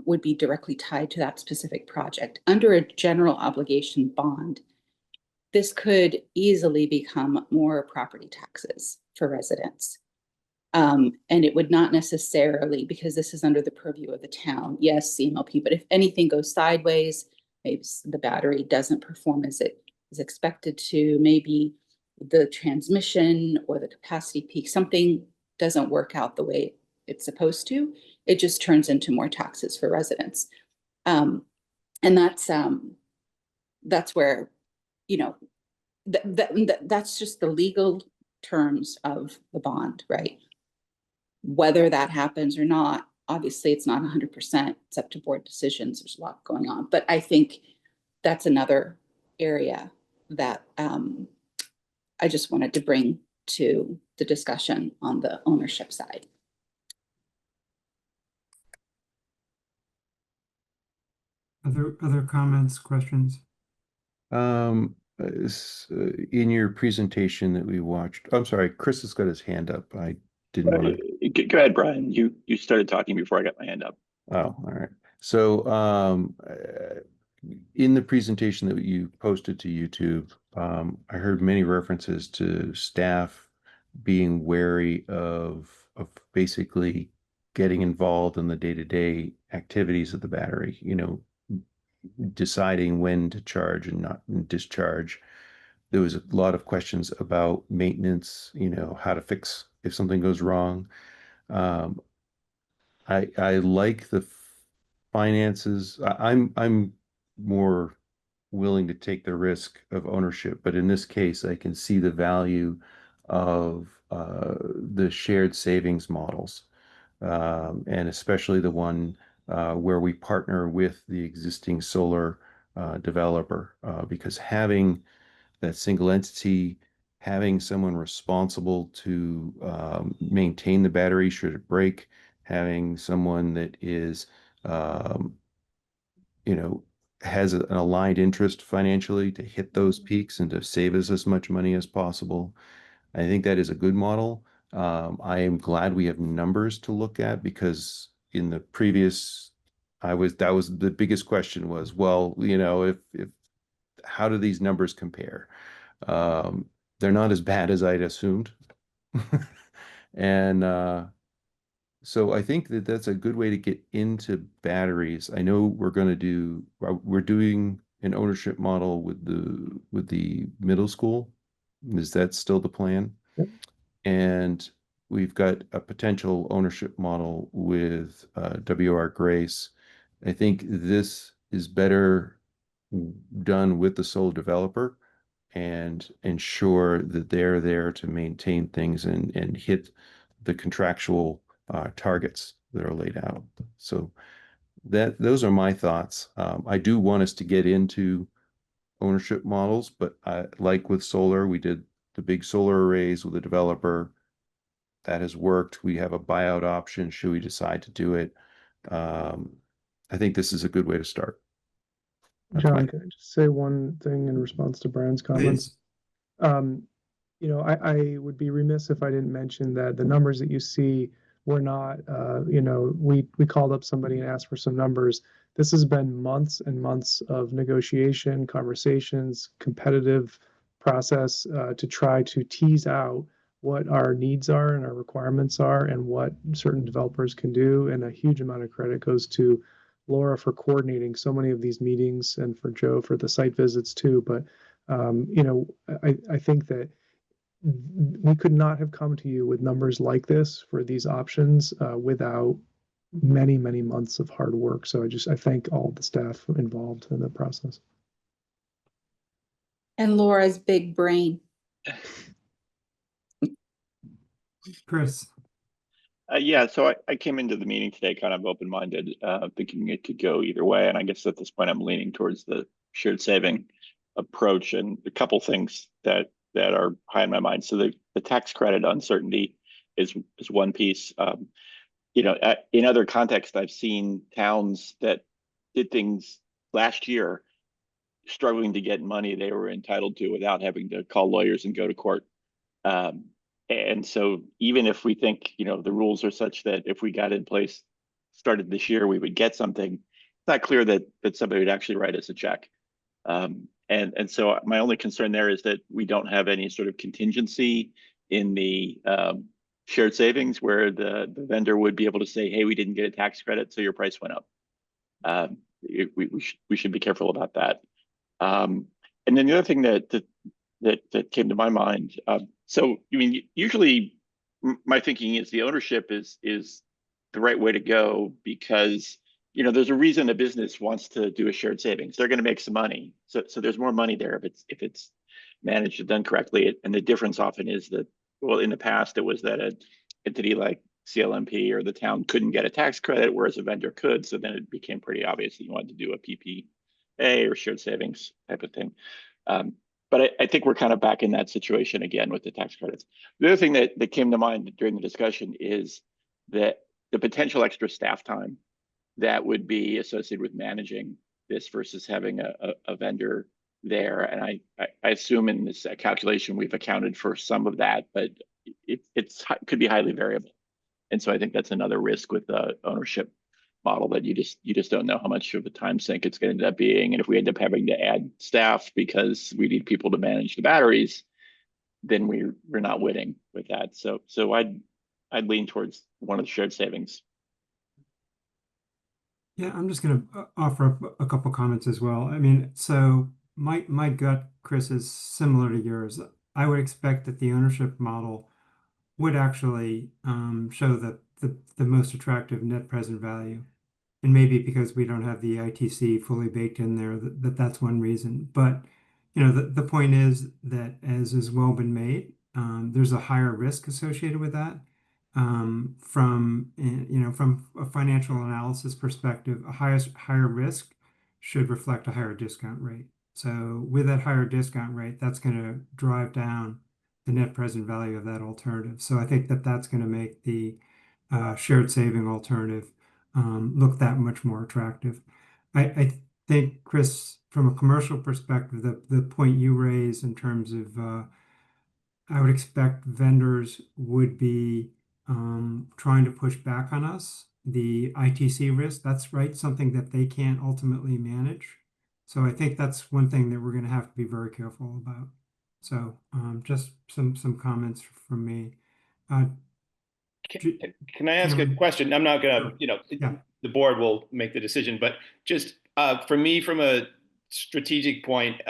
would be directly tied to that specific project. Under a general obligation bond, this could easily become more property taxes for residents. And it would not necessarily, because this is under the purview of the town, yes, CMLP, but if anything goes sideways, maybe the battery doesn't perform as it is expected to, maybe the transmission or the capacity peak, something doesn't work out the way it's supposed to, it just turns into more taxes for residents. And that's where, that's just the legal terms of the bond, right? Whether that happens or not, obviously it's not 100%, it's up to board decisions, there's a lot going on. But I think that's another area that I just wanted to bring to the discussion on the ownership side. Other comments, questions? In your presentation that we watched, I'm sorry, Chris has got his hand up. I didn't want to. Go ahead, Brian. You started talking before I got my hand up. Oh, all right. So, in the presentation that you posted to YouTube, I heard many references to staff being wary of basically getting involved in the day-to-day activities of the battery, deciding when to charge and not discharge. There was a lot of questions about maintenance, how to fix if something goes wrong. I like the finances. I'm more willing to take the risk of ownership, but in this case, I can see the value of the shared savings models, and especially the one where we partner with the existing solar developer, because having that single entity, having someone responsible to maintain the battery should it break, having someone that is, um, has an aligned interest financially to hit those peaks and to save us as much money as possible. I think that is a good model. I am glad we have numbers to look at, because in the previous, that was the biggest question was, well, if how do these numbers compare? They're not as bad as I'd assumed. And so I think that that's a good way to get into batteries. I know we're doing an ownership model with the middle school. Is that still the plan? Yep. And we've got a potential ownership model with WR Grace. I think this is better done with the sole developer and ensure that they're there to maintain things and hit the contractual targets that are laid out. So those are my thoughts. I do want us to get into ownership models, but like with solar, we did the big solar arrays with a developer. That has worked. We have a buyout option should we decide to do it. I think this is a good way to start. John, can I just say one thing in response to Brian's comments? Please. I would be remiss if I didn't mention that the numbers that you see were not, we called up somebody and asked for some numbers. This has been months and months of negotiation, conversations, competitive process to try to tease out what our needs are and our requirements are and what certain developers can do. And a huge amount of credit goes to Laura for coordinating so many of these meetings and for Joe for the site visits too. But, I think that we could not have come to you with numbers like this for these options without many, many months of hard work. So I thank all the staff involved in the process. And Laura's big brain. Chris. Yeah, so I came into the meeting today kind of open-minded, thinking it could go either way. And I guess at this point, I'm leaning towards the shared saving approach, and a couple things that are high in my mind. So the tax credit uncertainty is one piece. In other contexts, I've seen towns that did things last year struggling to get money they were entitled to without having to call lawyers and go to court. And so even if we think, the rules are such that if we got in place, started this year, we would get something, it's not clear that somebody would actually write us a check. And so my only concern there is that we don't have any sort of contingency in the shared savings where the vendor would be able to say, hey, we didn't get a tax credit, so your price went up. We should be careful about that. And then the other thing that came to my mind, so I mean, usually my thinking is the ownership is the right way to go, because there's a reason a business wants to do a shared savings. They're going to make some money, so there's more money there if it's managed and done correctly. And the difference often is that, well, in the past it was that an entity like CLMP or the town couldn't get a tax credit, whereas a vendor could. So then it became pretty obvious that you wanted to do a PPA or shared savings type of thing. but I think we're kind of back in that situation again with the tax credits. The other thing that came to mind during the discussion is that the potential extra staff time that would be associated with managing this versus having a vendor there. And I assume in this calculation we've accounted for some of that, but it could be highly variable. And so I think that's another risk with the ownership model, that you just don't know how much of a time sink it's going to end up being. And if we end up having to add staff because we need people to manage the batteries, then we're not winning with that. So I'd lean towards one of the shared savings. Yeah, I'm just going to offer up a couple comments as well. I mean, so my gut, Chris, is similar to yours. I would expect that the ownership model would actually show the most attractive net present value. And maybe because we don't have the ITC fully baked in there, that's one reason. But the point is that, as has well been made, there's a higher risk associated with that. From a financial analysis perspective, a higher risk should reflect a higher discount rate. So with that higher discount rate, that's going to drive down the net present value of that alternative. So I think that's going to make the shared saving alternative look that much more attractive. I think, Chris, from a commercial perspective, the point you raise in terms of I would expect vendors would be trying to push back on us. The ITC risk, that's right, something that they can't ultimately manage. So I think that's one thing that we're going to have to be very careful about. So just some comments from me. Can I ask a Cameron? question? I'm not gonna, Yeah. the board will make the decision, but just for me, from a strategic point,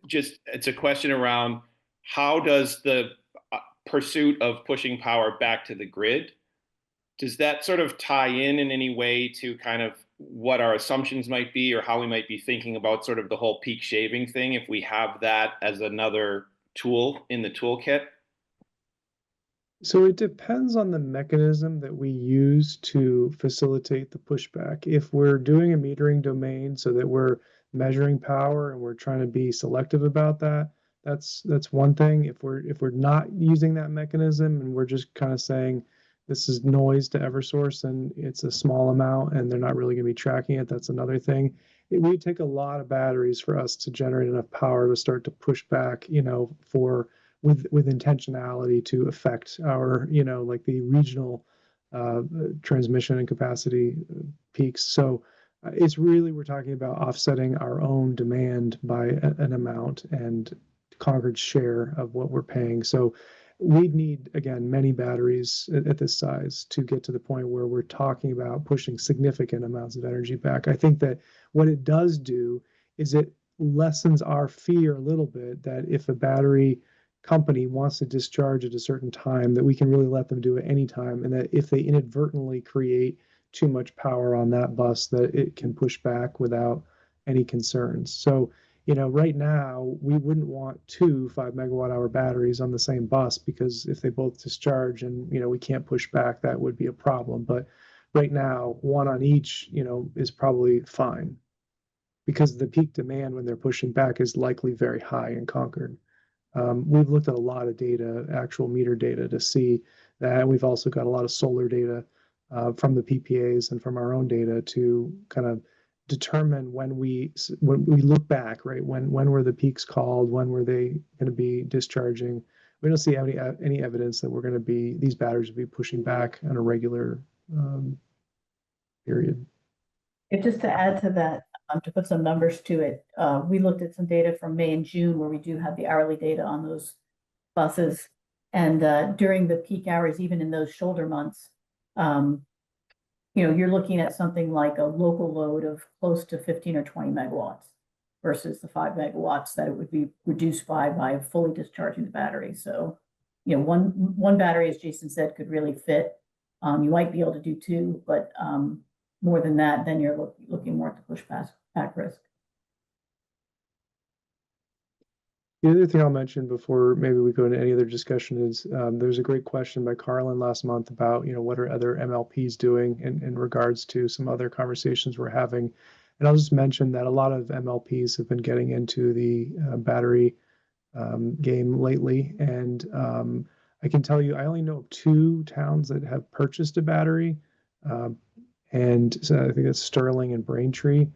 just it's a question around how does the pursuit of pushing power back to the grid, does that sort of tie in any way to kind of what our assumptions might be, or how we might be thinking about sort of the whole peak shaving thing if we have that as another tool in the toolkit? So it depends on the mechanism that we use to facilitate the pushback. If we're doing a metering domain so that we're measuring power and we're trying to be selective about that, that's one thing. If we're not using that mechanism and we're just kind of saying this is noise to Eversource and it's a small amount and they're not really going to be tracking it, that's another thing. It would take a lot of batteries for us to generate enough power to start to push back, with intentionality to affect our, like the regional transmission and capacity peaks. So it's really, we're talking about offsetting our own demand by an amount and Concord's share of what we're paying. So we'd need, again, many batteries at this size to get to the point where we're talking about pushing significant amounts of energy back. I think that what it does do is it lessens our fear a little bit that if a battery company wants to discharge at a certain time, that we can really let them do it anytime, and that if they inadvertently create too much power on that bus, that it can push back without any concerns. So, right now we wouldn't want two 5 MWh batteries on the same bus, because if they both discharge and we can't push back, that would be a problem. But right now, one on each, is probably fine, because the peak demand when they're pushing back is likely very high in Concord. We've looked at a lot of data, actual meter data, to see that. We've also got a lot of solar data from the PPAs and from our own data to kind of determine when we look back, right? When were the peaks called? When were they going to be discharging? We don't see any evidence that these batteries will be pushing back on a regular period. Just to add to that, to put some numbers to it, we looked at some data from May and June where we do have the hourly data on those buses. And during the peak hours, even in those shoulder months, you're looking at something like a local load of close to 15 or 20 megawatts versus the 5 megawatts that it would be reduced by fully discharging the battery. So, one battery, as Jason said, could really fit. You might be able to do two, but more than that, then you're looking more at the push back risk. The other thing I'll mention before maybe we go into any other discussion is there's a great question by Carlin last month about what are other MLPs doing in regards to some other conversations we're having. And I'll just mention that a lot of MLPs have been getting into the battery game lately. And I can tell you, I only know of 2 towns that have purchased a battery. And so I think it's Sterling and Braintree.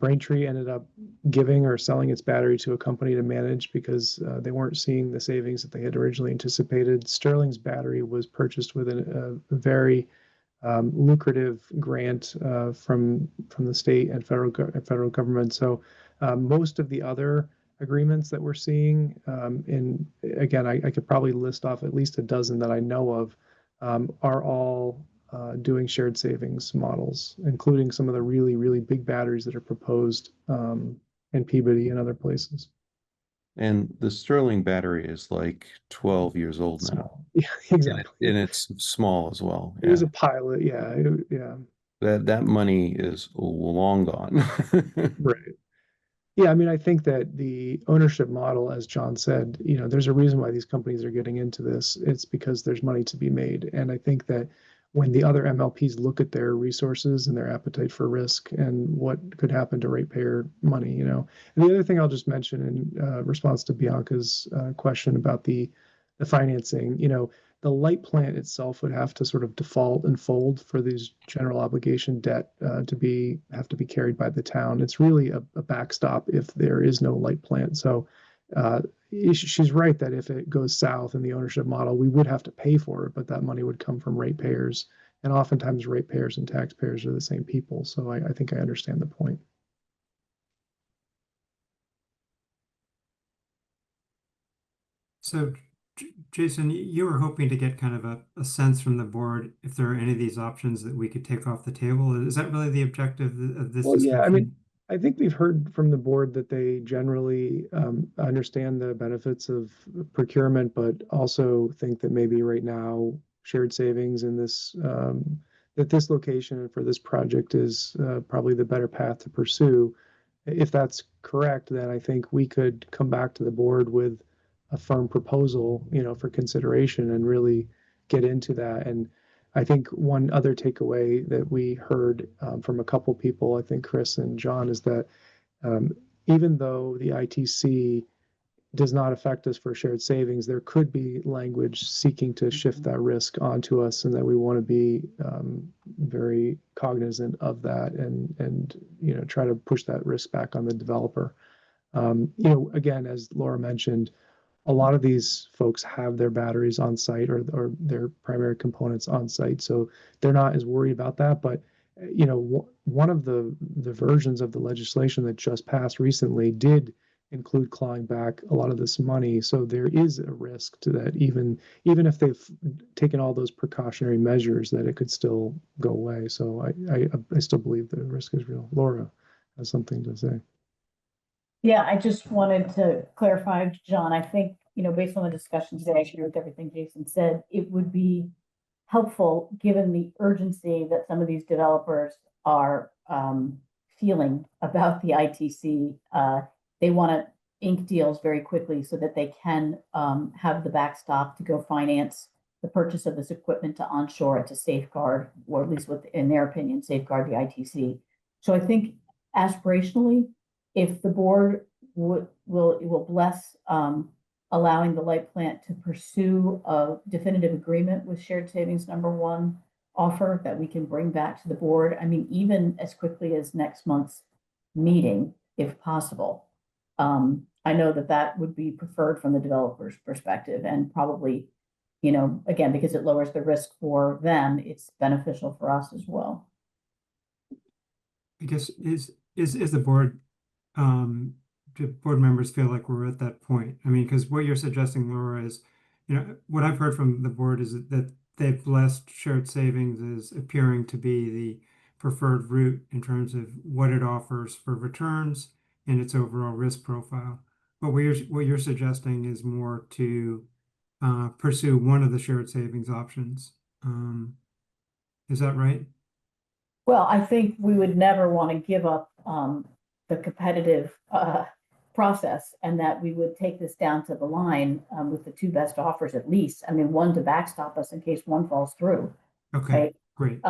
Braintree ended up giving or selling its battery to a company to manage because they weren't seeing the savings that they had originally anticipated. Sterling's battery was purchased with a very lucrative grant from the state and federal government. So most of the other agreements that we're seeing, in again, I could probably list off at least a dozen that I know of, are all doing shared savings models, including some of the really, really big batteries that are proposed in Peabody and other places. And the Sterling battery is like 12 years old now. Small. Yeah, exactly. And it's small as well. It was a pilot. Yeah. Yeah. That money is long gone. Right. Yeah, I mean, I think that the ownership model, as John said, there's a reason why these companies are getting into this. It's because there's money to be made. And I think that when the other MLPs look at their resources and their appetite for risk and what could happen to ratepayer money, And the other thing I'll just mention in response to Bianca's question about the financing, the light plant itself would have to sort of default and fold for these general obligation debt to have to be carried by the town. It's really a backstop if there is no light plant. So she's right that if it goes south in the ownership model, we would have to pay for it, but that money would come from ratepayers. And oftentimes ratepayers and taxpayers are the same people. So I think I understand the point. So, Jason, you were hoping to get kind of a sense from the board if there are any of these options that we could take off the table. Is that really the objective of this Well, yeah, I discussion? mean, I think we've heard from the board that they generally understand the benefits of procurement, but also think that maybe right now shared savings in this at this location and for this project is probably the better path to pursue. If that's correct, then I think we could come back to the board with a firm proposal, for consideration and really get into that. And I think one other takeaway that we heard from a couple people, I think Chris and John, is that even though the ITC does not affect us for shared savings, there could be language seeking to shift that risk onto us, and that we want to be very cognizant of that and try to push that risk back on the developer. Again, as Laura mentioned, a lot of these folks have their batteries on site or their primary components on site, so they're not as worried about that. But one of the versions of the legislation that just passed recently did include clawing back a lot of this money. So there is a risk to that, even if they've taken all those precautionary measures, that it could still go away. So I still believe the risk is real. Laura has something to say. Yeah, I just wanted to clarify, John, I think, based on the discussion today, I agree with everything Jason said. It would be helpful, given the urgency that some of these developers are feeling about the ITC. They want to ink deals very quickly so that they can have the backstop to go finance the purchase of this equipment to onshore it to safeguard, or at least in their opinion, safeguard the ITC. So I think aspirationally, if the board will bless allowing the light plant to pursue a definitive agreement with shared savings number 1 offer that we can bring back to the board, I mean, even as quickly as next month's meeting, if possible. I know that would be preferred from the developer's perspective, and probably, again, because it lowers the risk for them, it's beneficial for us as well. I guess is the board, do board members feel like we're at that point? I mean, because what you're suggesting, Laura, is, what I've heard from the board is that they've blessed shared savings as appearing to be the preferred route in terms of what it offers for returns and its overall risk profile. But what you're suggesting is more to pursue one of the shared savings options. Is that right? Well, I think we would never want to give up the competitive process, and that we would take this down to the line with the 2 best offers at least. I mean, one to backstop us in case one falls through. Okay, right? great.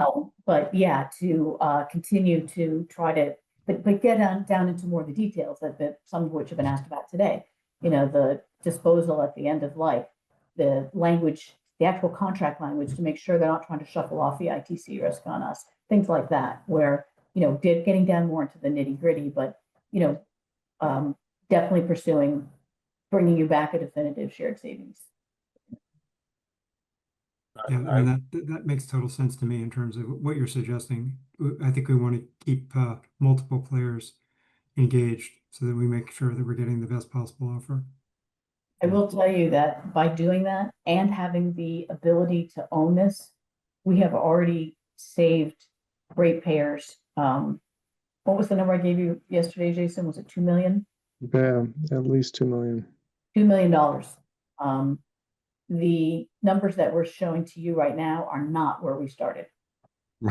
But yeah, to continue to try to, but get down into more of the details that some of which have been asked about today. You know, the disposal at the end of life, the language, the actual contract language to make sure they're not trying to shuffle off the ITC risk on us, things like that, where, you know, getting down more into the nitty gritty, but, you know, definitely pursuing bringing you back a definitive shared savings. Yeah, I mean, that makes total sense to me in terms of what you're suggesting. I think we want to keep multiple players engaged so that we make sure that we're getting the best possible offer. I will tell you that by doing that and having the ability to own this, we have already saved ratepayers. What was the number I gave you yesterday, Jason? Was it 2 million? Yeah, at least 2 million. $2 million. The numbers that we're showing to you right now are not where we started.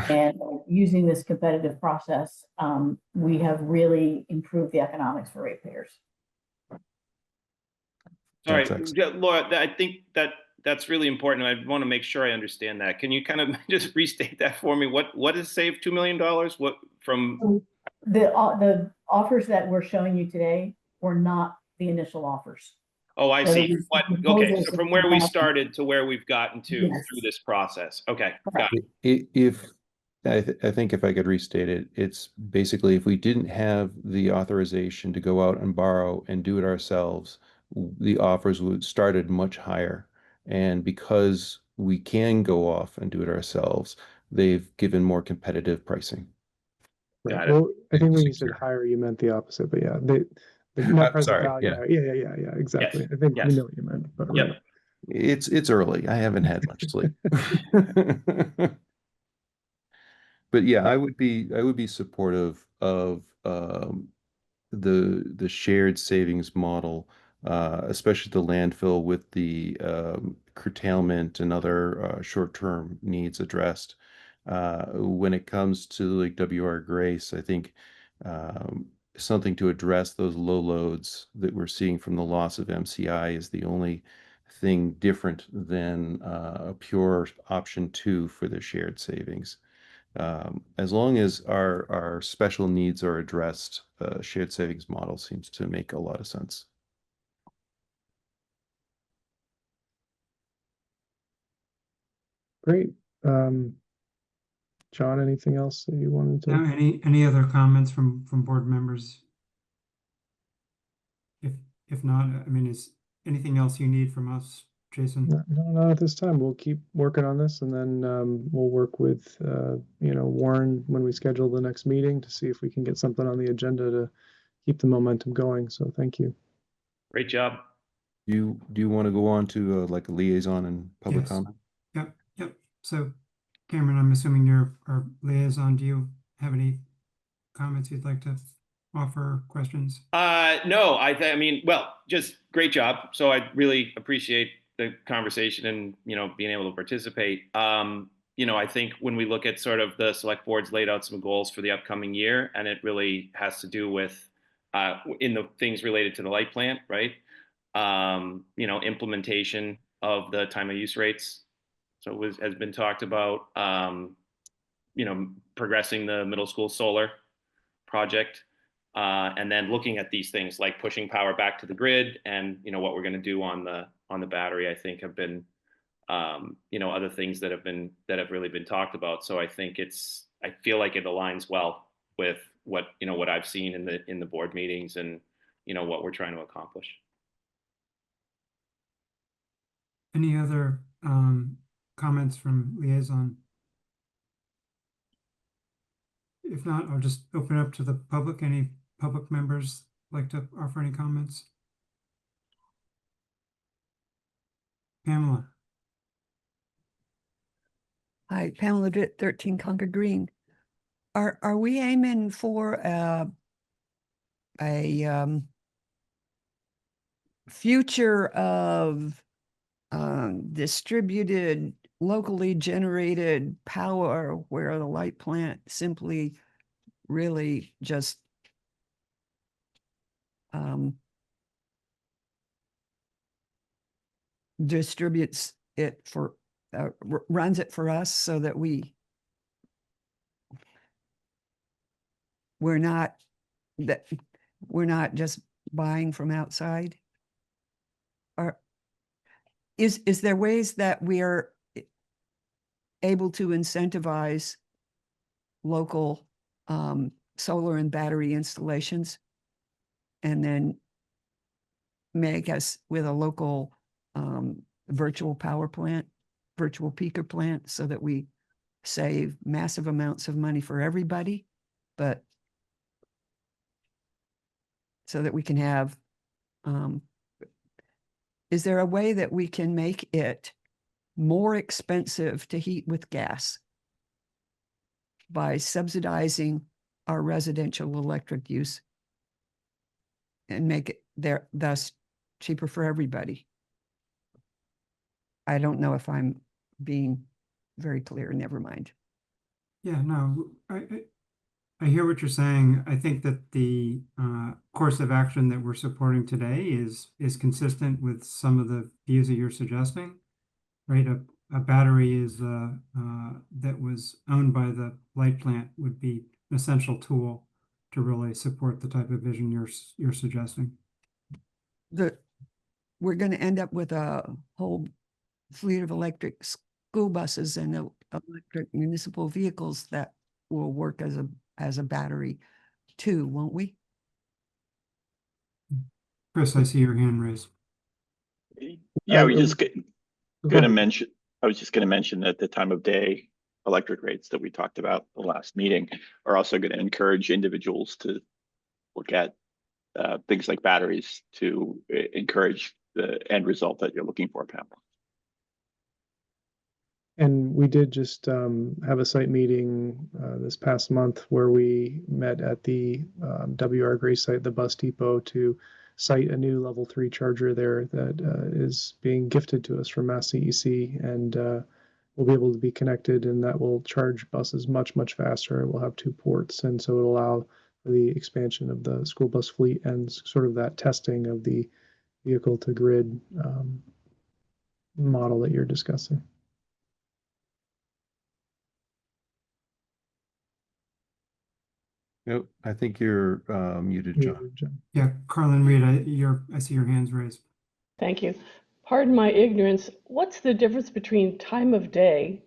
And using this competitive process, we have really improved the economics for ratepayers. Sorry, That's excellent. Laura, I think that's really important. I want to make sure I understand that. Can you kind of just restate that for me? What is saved $2 million? What from? The offers that we're showing you today were not the initial offers. Oh, I So see. these Okay, proposals so from where we that- started to where we've gotten to Yes. through this process. Okay, got Correct. it. If I think if I could restate it, it's basically if we didn't have the authorization to go out and borrow and do it ourselves, the offers would started much higher. And because we can go off and do it ourselves, they've given more competitive pricing. Right. Got it. Well, I think when you said Secure. higher, you meant the opposite, but yeah, the net present Sorry, value. yeah. Yeah, exactly. Yes, I think we yes. know what you meant, but Yep. right. It's early. I haven't had much sleep. But yeah, I would be supportive of the shared savings model, especially the landfill with the curtailment and other short-term needs addressed. When it comes to like WR Grace, I think something to address those low loads that we're seeing from the loss of MCI is the only thing different than a pure option 2 for the shared savings. As long as our special needs are addressed, shared savings model seems to make a lot of sense. Great. John, anything else that you wanted to? Now, any other comments from board members? If not, I mean, is anything else you need from us, Jason? No, not at this time. We'll keep working on this, and then we'll work with Warren when we schedule the next meeting to see if we can get something on the agenda to keep the momentum going. So thank you. Great job. Do you want to go on to like a liaison and public Yes. comment? Yep. So, Cameron, I'm assuming you're our liaison. Do you have any comments you'd like to offer, questions? No, I mean, well, just great job. So I really appreciate the conversation and, you know, being able to participate. You know, I think when we look at sort of the select board's laid out some goals for the upcoming year, and it really has to do with in the things related to the light plant, right? You know, implementation of the time of use rates. So has been talked about, you know, progressing the middle school solar project. And then looking at these things like pushing power back to the grid and, you know, what we're going to do on the battery, I think have been, you know, other things that have really been talked about. So I think I feel like it aligns well with what, you know, what I've seen in the board meetings and, you know, what we're trying to accomplish. Any other comments from liaison? If not, I'll just open it up to the public. Any public members like to offer any comments? Pamela. Hi, Pamela Dritt, 13 Concord Green. Are we aiming for a future of distributed, locally generated power where the light plant simply really just distributes it for runs it for us so that we're not that we're not just buying from outside? Or is there ways that we are able to incentivize local solar and battery installations and then make us with a local virtual power plant, virtual peaker plant, so that we save massive amounts of money for everybody, but so that we can have, is there a way that we can make it more expensive to heat with gas by subsidizing our residential electric use and make it there thus cheaper for everybody? I don't know if I'm being very clear. Never mind. Yeah, no, I hear what you're saying. I think that the course of action that we're supporting today is consistent with some of the views that you're suggesting, right? A battery is that was owned by the light plant would be an essential tool to really support the type of vision you're suggesting. We're going to end up with a whole fleet of electric school buses and electric municipal vehicles that will work as a battery too, won't we? Chris, I see your hand raised. Yeah, we just Go gonna ahead. mention, I was just gonna mention that the time of day electric rates that we talked about the last meeting are also gonna encourage individuals to look at things like batteries to encourage the end result that you're looking for, Pam. And we did just have a site meeting this past month where we met at the WR Gray site, the bus depot, to site a new level 3 charger there that is being gifted to us from Mass CEC, and we'll be able to be connected, and that will charge buses much, much faster. It will have 2 ports, and so it'll allow for the expansion of the school bus fleet and sort of that testing of the vehicle to grid model that you're discussing. Nope, I think you're muted, John. Yeah, Carlin Reed, I see your hands raised. Thank you. Pardon my ignorance. What's the difference between time of day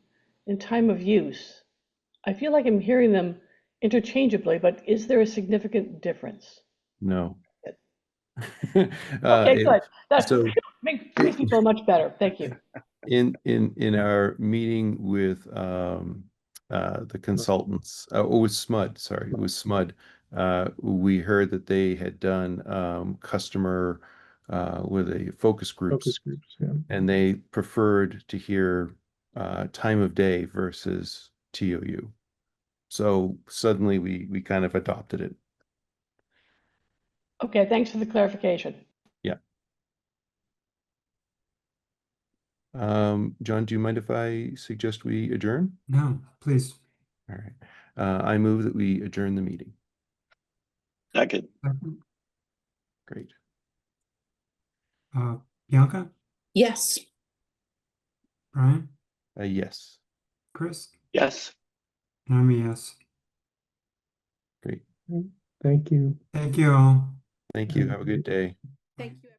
and time of use? I feel like I'm hearing them interchangeably, but is there a significant difference? No. Okay, good. That so- makes me feel much better. Thank you. In our meeting with the consultants, it was SMUD, sorry, it was SMUD. We heard that they had done customer with a focus groups, yeah. and they preferred to hear time of day versus TOU. So suddenly we kind of adopted it. Okay, thanks for the clarification. Yeah. John, do you mind if I suggest we adjourn? No, please. All right. I move that we adjourn the meeting. Second. Great. Bianca, Yes. Brian, Yes. Chris, Yes. and I'm a yes. Great. Thank you. Thank you all. Thank you. Have a good day. Thank you.